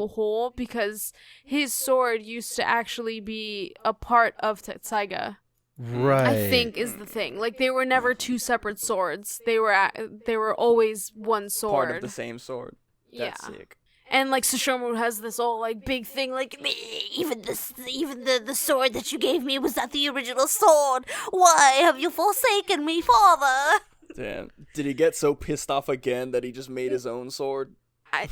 hole because his sword used to actually be a part of Tetsaiga. Right. I think is the thing. Like they were never two separate swords. They were always one sword. Part of the same sword. That's sick. And like Sesshomaru has this all like big thing, like even the sword that you gave me was not the original sword. Why have you forsaken me, father? Damn. Did he get so pissed off again that he just made his own sword?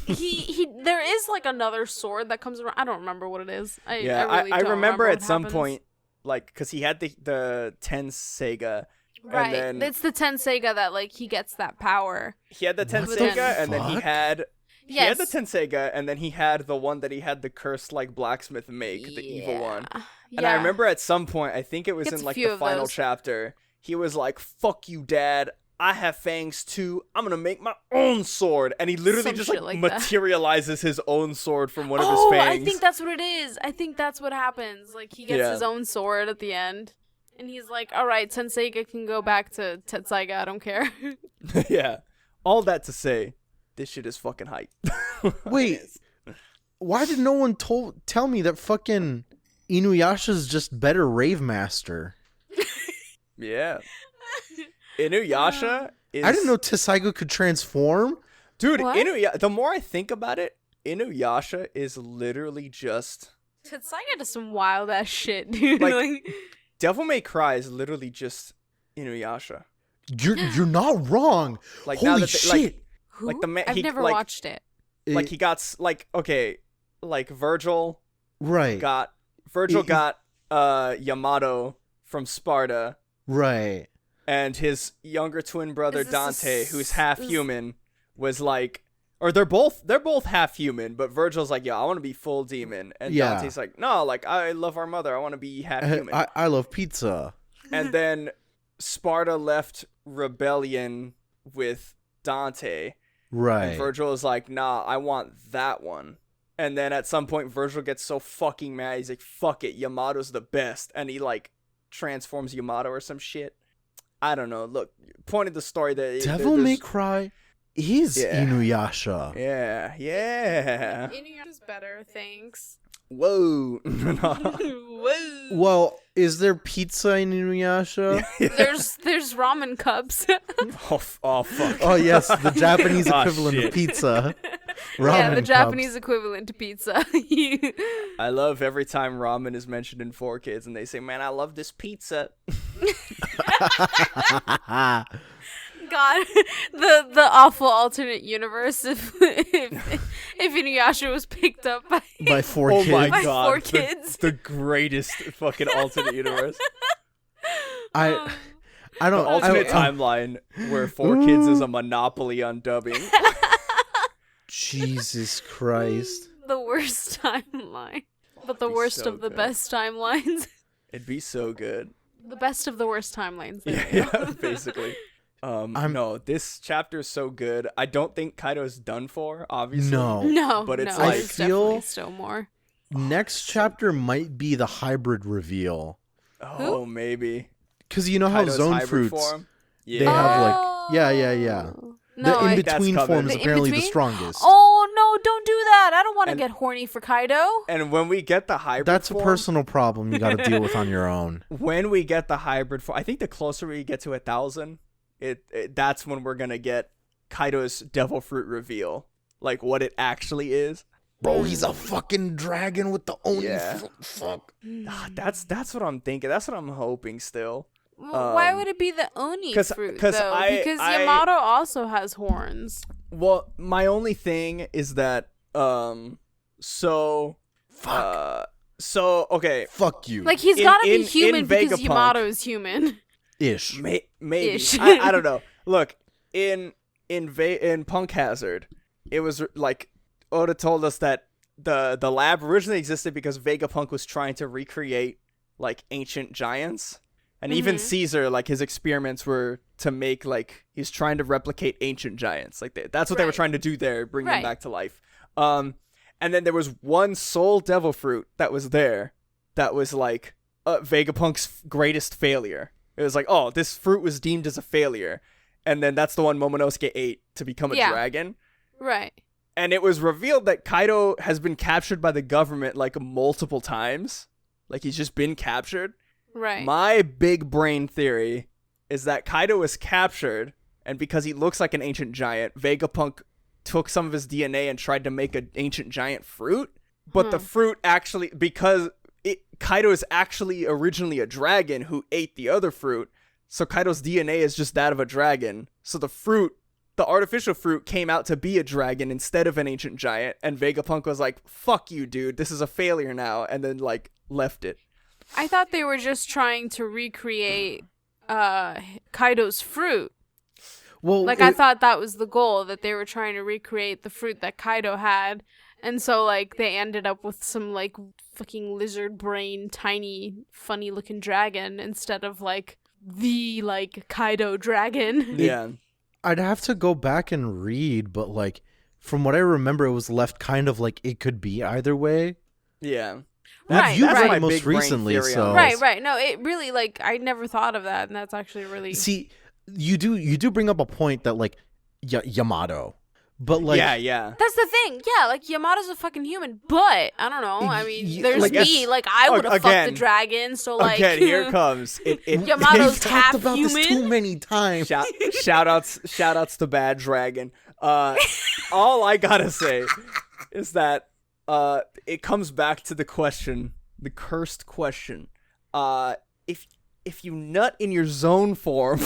He there is like another sword that comes around. I don't remember what it is. I really I don't remember at some happens. point, like, because he had the Tenseiga. Right. And then it's the Tenseiga that like he gets that power. He had the What the Tenseiga, and then he had... He had the Yes. Tenseiga, and then he had the one that he had the cursed like blacksmith make, the evil one. And Yeah. I remember at some point, I think it was Gets in a like few the of final those. chapter, he was like, "Fuck you, Dad. I have fangs too. I'm gonna make my own sword." And he literally Some just shit like like that. materializes his own sword from one of his Oh, fangs. I think that's what it is. I think that's what happens. Like he gets Yeah. his own sword at the end, and he's like, "All right, Tenseiga can go back to Tetsaiga. I don't care." Yeah. All that to say, this shit is fucking hype. Wait, why did no one tell me that fucking Inuyasha's just better rave master? Yeah. Inuyasha is... I didn't know Tessaiga could transform. Dude, What? the more I think about it, Inuyasha is literally just... Tetsaiga does some wild ass shit, dude. Like- Devil May Cry is literally just Inuyasha. You're not wrong. Like now Holy that shit. Who? like the I've never like, watched it. like he got like okay, like Virgil Right. got Yamato from Sparta, Right. and his younger twin brother Is this Dante, a who's half is- human, was like, or they're both half human, but Virgil's like, "Yo, I want to be full demon," and Yeah. Dante's like, "No, like I love our mother, I want to be half human." I love pizza. And then Sparta left rebellion with Dante. Right. And Virgil is like, "Nah, I want that one." And then at some point, Virgil gets so fucking mad, he's like, "Fuck it, Yamato's the best." And he like transforms Yamato or some shit. I don't know. Look, point of the story that Devil May Cry is Yeah. Inuyasha. Yeah. Inuyasha's better, thanks. Whoa. Whoa. Well, is there pizza in Inuyasha? There's ramen cups. Oh fuck. Oh yes, the Japanese Oh, equivalent shit. of pizza. Yeah, Ramen the cups. Japanese equivalent to pizza. I love every time ramen is mentioned in 4Kids and they say, "Man, I love this pizza." God, the awful alternate universe if Inuyasha was picked up By four Oh kids. my By god. 4 kids. The greatest fucking alternate universe. I don't. Alternate I- timeline where 4Kids is a monopoly on dubbing. Jesus Christ. The worst timeline, but the Be worst so of the good. best timelines. It'd be so good. The best of the worst timelines. There we go. Yeah, basically. No, this chapter is so good. I don't think Kaido's done for, obviously. No. No, But it's no, like- there's I feel- definitely still more. Next chapter might be the hybrid reveal. Oh, maybe. Because you know how Kaido's zone hybrid fruits, form? they have like, yeah. Oh. No, The I- in-between That's form coming. is The apparently the in-between? strongest. Oh no! Don't do that. I don't want to And- get horny for Kaido. And when we get the hybrid That's a form, personal problem you got to deal with on your own. when we get the hybrid form, I think the closer we get to 1,000, that's when we're gonna get Kaido's devil fruit reveal, like what it actually is. Bro, he's a fucking dragon with the oni. Yeah. Fuck. That's what I'm thinking. That's what I'm hoping still. Why would it be the oni fruit, though? Because Yamato also has horns. Well, my only thing is that, so okay. Fuck you. Like, he's gotta be human because Yamato is human. Ish. Maybe. Ish. I don't know. Look, in Punk Hazard, it was like Oda told us that the lab originally existed because Vegapunk was trying to recreate like ancient giants, and even Caesar, like his experiments were to make like he's trying to replicate ancient giants. Like that's what they were trying to do there, bring them back to life. And then there was one soul devil fruit that was there, that was like Vegapunk's greatest failure. It was like, oh, this fruit was deemed as a failure. And then that's the one Momonosuke ate to become a dragon. Right. And it was revealed that Kaido has been captured by the government like multiple times. Like he's just been captured. Right. My big brain theory is that Kaido was captured, and because he looks like an ancient giant, Vegapunk took some of his DNA and tried to make an ancient giant fruit. But the fruit actually, because Kaido is actually originally a dragon who ate the other fruit, so Kaido's DNA is just that of a dragon. So the artificial fruit came out to be a dragon instead of an ancient giant, and Vegapunk was like, fuck you, dude, this is a failure now, and then like left it. I thought they were just trying to recreate Kaido's fruit. Well, I thought that was the goal, that they were trying to recreate the fruit that Kaido had. And so, like, they ended up with some, like, fucking lizard brain, tiny, funny looking dragon instead of, like, the, like, Kaido dragon. Yeah. I'd have to go back and read, but, like, from what I remember, it was left kind of like it could be either way. Yeah. That's my most big brain recently, theory so. Right. No, it really, like, I never thought of that, and that's actually really... See, you do bring up a point that, like, Yamato... But like, yeah. That's the thing. Yeah, like Yamato's a fucking human, but I don't know. I mean, there's like, me. Like I would have fucked the dragon. So like, again, here comes Yamato's half about human. This too many times. Shout outs to Bad Dragon. All I gotta say is that it comes back to the question, the cursed question. If you nut in your zone form,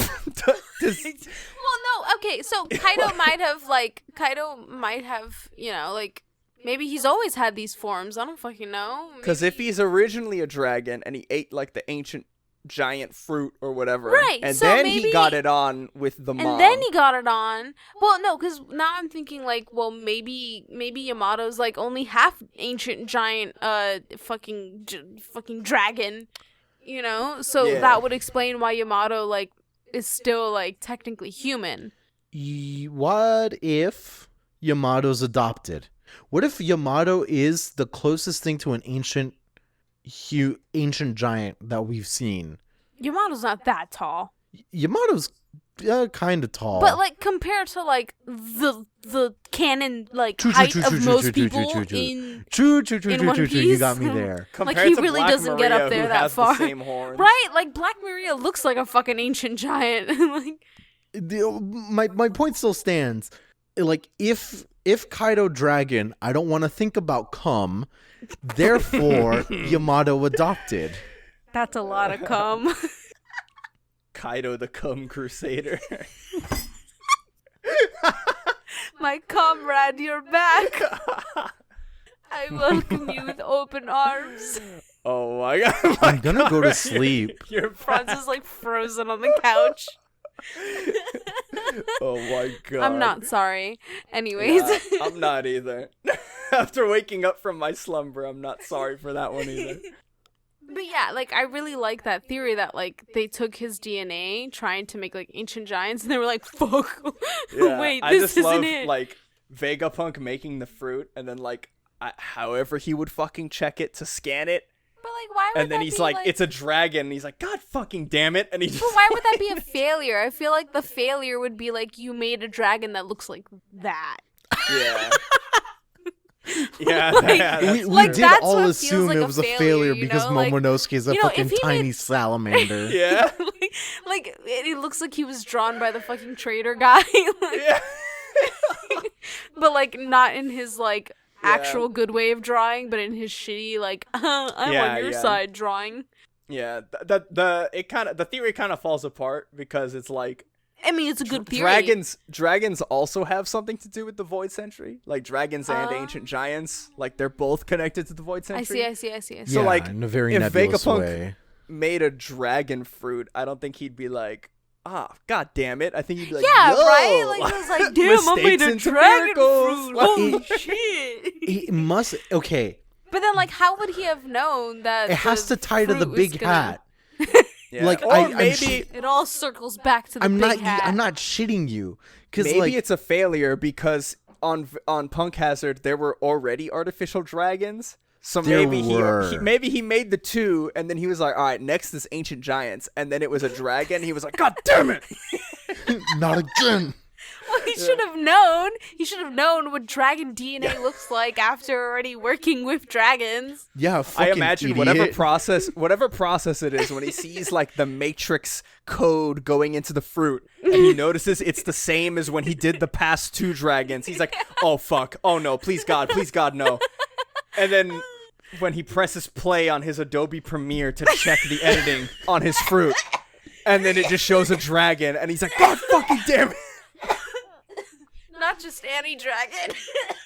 Well, no, okay, so Kaido might have, you know, like, maybe he's always had these forms. I don't fucking know. Because if he's originally a dragon and he ate, like, the ancient giant fruit or whatever, right, and so then maybe, he got it on with the mom. And then he got it on. Well, no, because now I'm thinking, like, well, maybe Yamato's, like, only half ancient giant, fucking dragon, you know? So that would explain why Yamato, like, is still, like, technically human. What if Yamato's adopted? What if Yamato is the closest thing to an ancient giant that we've seen? Yamato's not that tall. Yamato's kind of tall. But, like, compared to, like, the canon, like, height of most people in One Piece. You got me there. Like, he really doesn't get up there that far. The same horns. Right? Like, Black Maria looks like a fucking ancient giant. My point still stands. Like, if Kaido dragon, I don't want to think about cum. Therefore, Yamato adopted. That's a lot of cum. Kaido the cum crusader. My comrade, you're back. I welcome you with open arms. Oh my god. I'm gonna go to sleep. Franz is like frozen on the couch. Oh my god. I'm not sorry. Anyways. Yeah, I'm not either. After waking up from my slumber, I'm not sorry for that one either. But yeah, like, I really like that theory that, like, they took his DNA trying to make, like, ancient giants, and they were like, fuck, yeah, wait, I this just isn't love, it. like, Vegapunk making the fruit, and then, like, however he would fucking check it to scan it. But, like, why would and then that he's be, like, it's a dragon, and he's like, God fucking damn it, and he just... But why would that be a failure? I feel like the failure would be, like, you made a dragon that looks like that. Yeah. Yeah, we did all assume it was a failure because Momonosuke is a fucking tiny salamander. Yeah. like it looks like he was drawn by the fucking trader guy. Yeah. But, like, not in his, like, actual good way of drawing, but in his shitty like I'm on your side drawing. Yeah, the theory kind of falls apart because it's like, I mean, it's a good theory. Dragons also have something to do with the Void Century. Like dragons and ancient giants, like they're both connected to the Void Century. I see. So like, in a very if nebulous Vegapunk way made a dragon fruit, I don't think he'd be like, god damn it. I think he'd be like, yeah, yo, right? Like, it was like, damn, I made a dragon fruit. Holy shit. it must okay. But then, like, how would he have known that it has to tie to the big hat? Yeah. Like, or maybe it all circles back to the big hat. I'm not shitting you, because maybe like, it's a failure because on Punk Hazard there were already artificial dragons. So maybe he made the two, and then he was like, all right, next is ancient giants, and then it was a dragon. He was like, god damn it, not again. Well, he should have known. He should have known what dragon DNA looks like after already working with dragons. Yeah, I imagine idiot. whatever process it is, when he sees like the matrix code going into the fruit, and he notices it's the same as when he did the past two dragons. He's like, oh fuck, oh no, please God, no. And then when he presses play on his Adobe Premiere to check the editing on his fruit, and then it just shows a dragon, and he's like, god fucking damn it. Not just any dragon.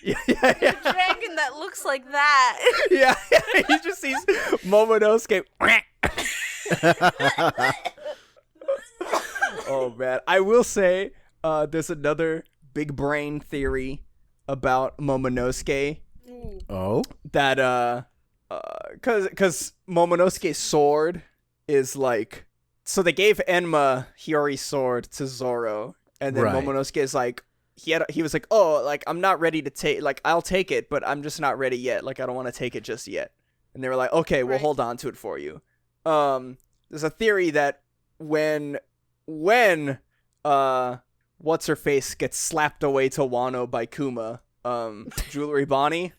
Yeah. A dragon that looks like that. Yeah. He just sees Momonosuke. Oh man, I will say, there's another big brain theory about Momonosuke. Oh, that because Momonosuke's sword is like, so they gave Enma Hiyori's sword to Zoro, and then Momonosuke is like, he was like, oh, like, I'm not ready to take, like, I'll take it, but I'm just not ready yet. Like, I don't want to take it just yet. And they were like, okay, we'll hold on to it for you. There's a theory that when what's her face gets slapped away to Wano by Kuma, Jewelry Bonnie,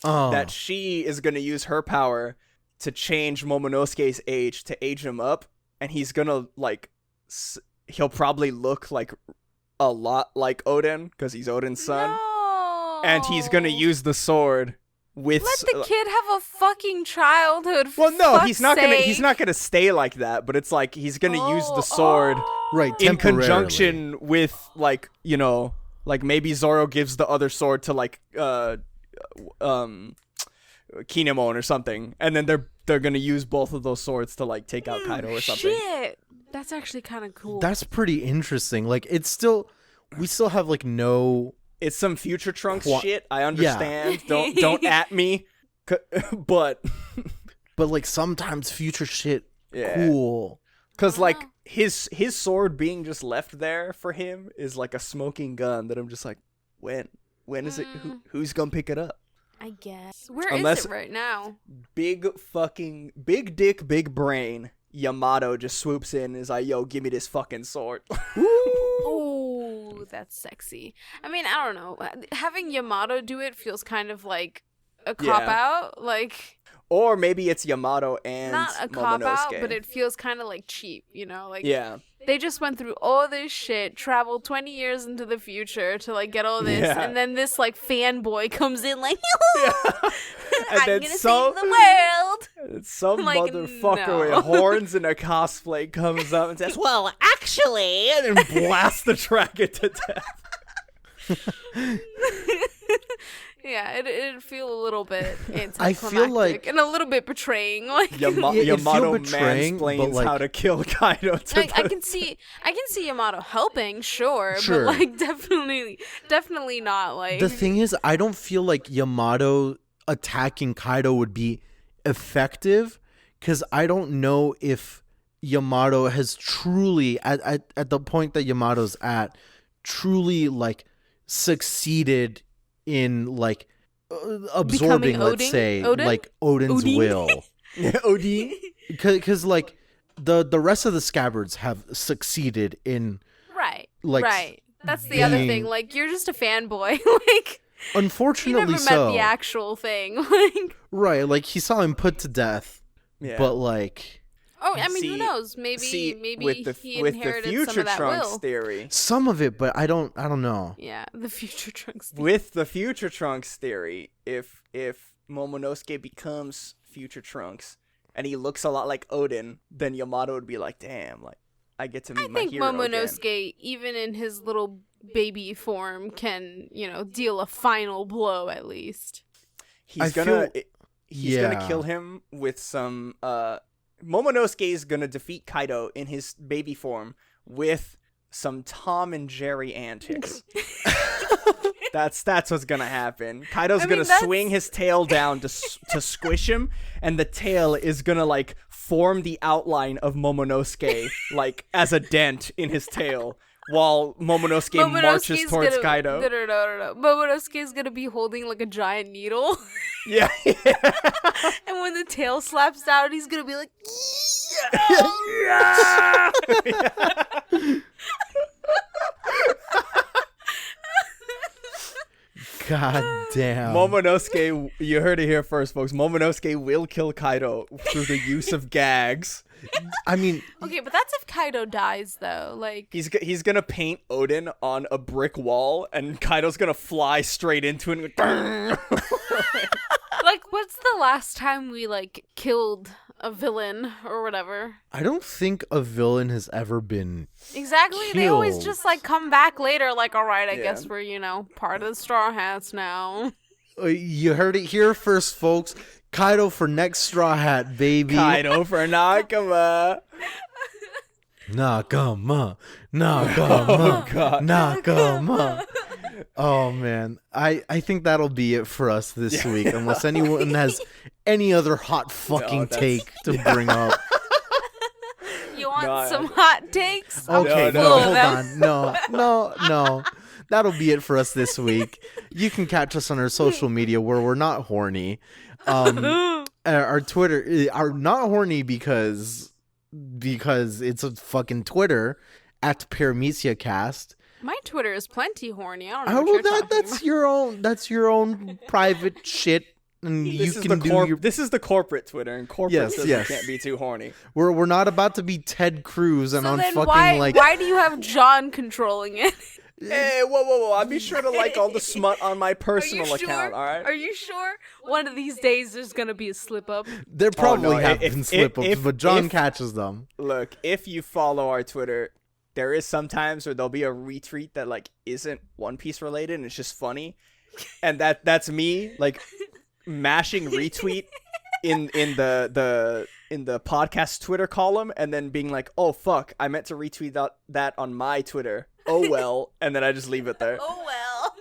that she is gonna use her power to change Momonosuke's age to age him up, and he's gonna like, he'll probably look like a lot like Odin because he's Odin's son. No. And he's gonna use the sword with. Let the kid have a fucking childhood. Well, no, he's not gonna stay like that. But it's like he's gonna use the sword in conjunction with, like, you know, like maybe Zoro gives the other sword to like Kinemon or something, and then they're gonna use both of those swords to like take out Kaido or something. Shit. That's actually kind of cool. That's pretty interesting. Like, we still have like no. It's some future Trunks shit. I understand. Yeah. Don't at me. But like sometimes future shit. Cool. Because like his sword being just left there for him is like a smoking gun that I'm just like, when is it? Who's gonna pick it up? I guess. Where is it right now? Big dick, big brain. Yamato just swoops in and is like, yo, give me this fucking sword. Oh, that's sexy. I mean, I don't know. Having Yamato do it feels kind of like a cop-out. Like, or maybe it's Yamato and not a cop-out, but it feels kind of like cheap, you know? Like, they just went through all this shit, traveled 20 years into the future to like get all this, and then this like fanboy comes in like, I'm gonna save the world. And some like, motherfucker with horns and a cosplay comes up and says, well, actually, and then blasts the dragon to death. Yeah, it'd feel a little bit anticlimactic. I feel like, and a little bit betraying. Like Yamato mansplains like, how to kill Kaido. I can see Yamato helping, sure, but like definitely not like. The thing is, I don't feel like Yamato attacking Kaido would be effective, because I don't know if Yamato has truly at the point that Yamato's at truly like succeeded in like absorbing, let's say, like Odin's will. Odin, because like the rest of the scabbards have succeeded in right. That's the other thing. Like, you're just a fanboy. Like, unfortunately, you never met the actual thing. Like, right, like he saw him put to death, but like. Oh, I mean, who knows? Maybe he inherited future some of that Trunks will. theory. Some of it, but I don't know. Yeah, the future Trunks theory. With the future Trunks theory, if Momonosuke becomes future Trunks and he looks a lot like Odin, then Yamato would be like, damn, like I get to meet my hero again. I think Momonosuke, even in his little baby form, can, deal a final blow at least. He's gonna kill him with some Momonosuke is gonna defeat Kaido in his baby form with some Tom and Jerry antics. That's what's gonna happen. Kaido's gonna swing his tail down to squish him, and the tail is gonna like form the outline of Momonosuke like as a dent in his tail. While Momonosuke marches towards Kaido. No. Momonosuke's gonna be holding like a giant needle. Yeah. And when the tail slaps down, he's gonna be like, yeah! God damn. Momonosuke, you heard it here first, folks. Momonosuke will kill Kaido through the use of gags. I mean, okay, but that's if Kaido dies, though. Like he's gonna paint Odin on a brick wall, and Kaido's gonna fly straight into it. And like, what's the last time we killed a villain or whatever? I don't think a villain has ever been exactly. killed. They always just come back later. Like, all right, I guess we're part of the Straw Hats now. You heard it here first, folks. Kaido for next Straw Hat, baby. Kaido for Nakama. Nakama. Oh, God. Nakama. Oh, man. I think that'll be it for us this week, unless anyone has any other hot fucking take to bring up. You want some hot takes? Okay, no, hold on. No. That'll be it for us this week. You can catch us on our social media where we're not horny. Our Twitter are not horny because it's a fucking Twitter at Paramecia Cast. My Twitter is plenty horny. I don't know what you're talking about. That's your own private shit, and This is the corporate Twitter, and corporate says you can't be too horny. We're not about to be Ted Cruz and so on then fucking why do you have John controlling it? Hey, whoa! I'll be sure to like all the smut on my personal account. All right. Are you sure? One of these days there's gonna be a slip up. There probably have been slip ups, but John catches them. Look, if you follow our Twitter, there is sometimes where there'll be a retweet that isn't One Piece related, and it's just funny, and that's me mashing retweet in the podcast Twitter column, and then being like, oh fuck, I meant to retweet that on my Twitter. Oh well, and then I just leave it there. Oh well.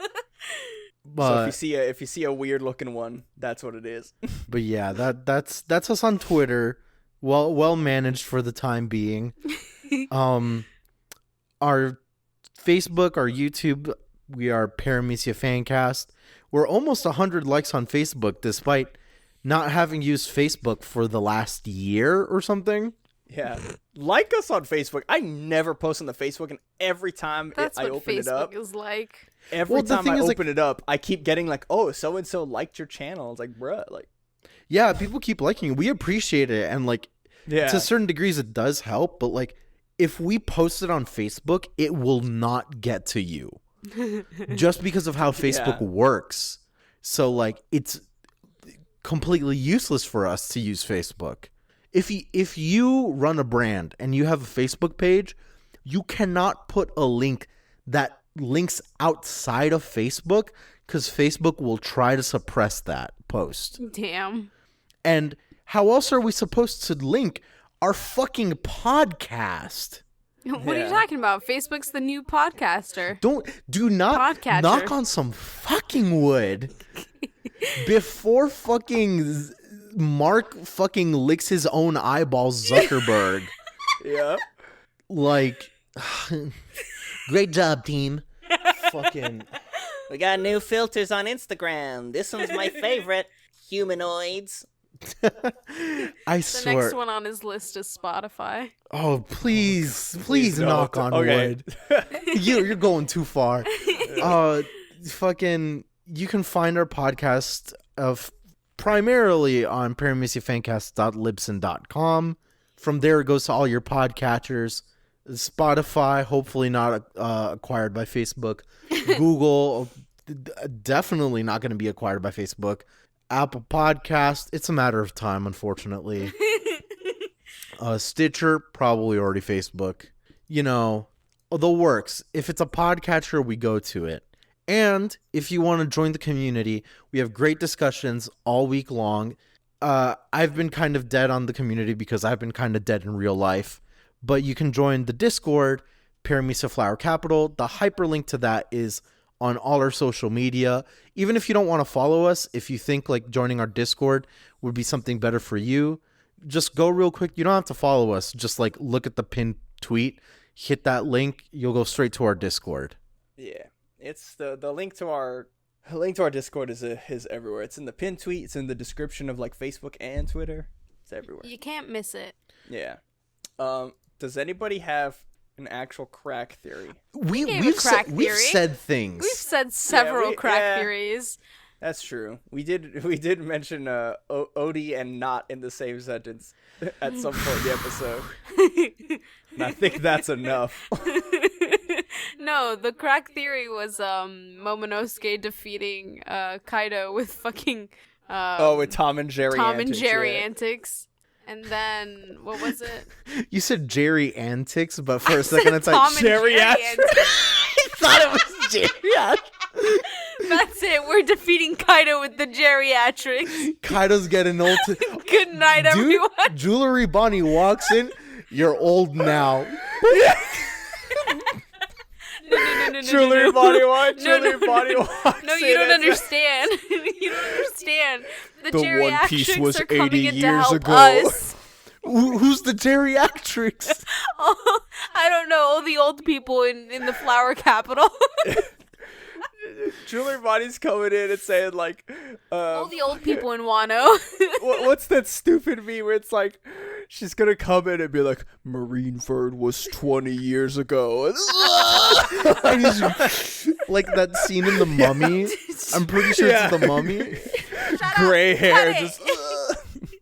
But so if you see a weird looking one, that's what it is. But yeah, that's us on Twitter. Well managed for the time being. Our Facebook, our YouTube, we are Paramecia Fancast. We're almost 100 likes on Facebook, despite not having used Facebook for the last year or something. Yeah. Like us on Facebook. I never post on the Facebook, and every time I open it up, is like. Every time I open it up, I keep getting oh, so and so liked your channel. It's bruh, yeah, people keep liking it. We appreciate it, and to certain degrees, it does help. But if we post it on Facebook, it will not get to you, just because of how Facebook works. So it's completely useless for us to use Facebook. If you run a brand and you have a Facebook page, you cannot put a link that links outside of Facebook, because Facebook will try to suppress that post. Damn. And how else are we supposed to link our fucking podcast? What are you talking about? Facebook's the new podcaster. Do not Podcatcher. Knock on some fucking wood before fucking Mark fucking licks his own eyeballs, Zuckerberg. Yeah. Great job, team. Fucking. We got new filters on Instagram. This one's my favorite. Humanoids. I The swear. next one on his list is Spotify. Oh, please knock on okay. wood. You're going too far. Fucking. You can find our podcast primarily on parameciafancast.libsyn.com. From there, it goes to all your podcatchers. Spotify, hopefully not acquired by Facebook. Google, definitely not going to be acquired by Facebook. Apple Podcast, it's a matter of time, unfortunately. Stitcher, probably already Facebook. You know, the works. If it's a podcatcher, we go to it. And if you want to join the community, we have great discussions all week long. I've been kind of dead on the community because I've been kind of dead in real life. But you can join the Discord, Paramecia Flower Capital. The hyperlink to that is on all our social media. Even if you don't want to follow us, if you think like joining our Discord would be something better for you, just go real quick. You don't have to follow us. Just like look at the pinned tweet, hit that link. You'll go straight to our Discord. Yeah, it's the link to our Discord is everywhere. It's in the pinned tweet. It's in the description of like Facebook and Twitter. It's everywhere. You can't miss it. Yeah. Does anybody have an actual crack theory? We've said things. We've said several crack theories. That's true. We did mention Odie and not in the same sentence at some point in the episode. And I think that's enough. No, the crack theory was Momonosuke defeating Kaido with fucking with Tom and Jerry antics. And then, what was it? You said Jerry antics, but for a second it's like geriatrics. I thought it was geriatrics. That's it. We're defeating Kaido with the geriatrics. Kaido's getting old. Good night, everyone. Jewelry Bonnie walks in. You're old now. No. Jewelry Bonnie walks. No, you don't understand. You don't understand. The geriatrics was are coming 80 in to years help ago. us. Who's the geriatrics? Oh, I don't know. All the old people in the flower capital. Jewelry Bonnie's coming in and saying like, all the old people in Wano. What's that stupid meme where it's like, she's gonna come in and be like, Marineford was 20 years ago. Like that scene in The Mummy. I'm pretty sure it's The Mummy. Gray hair, just.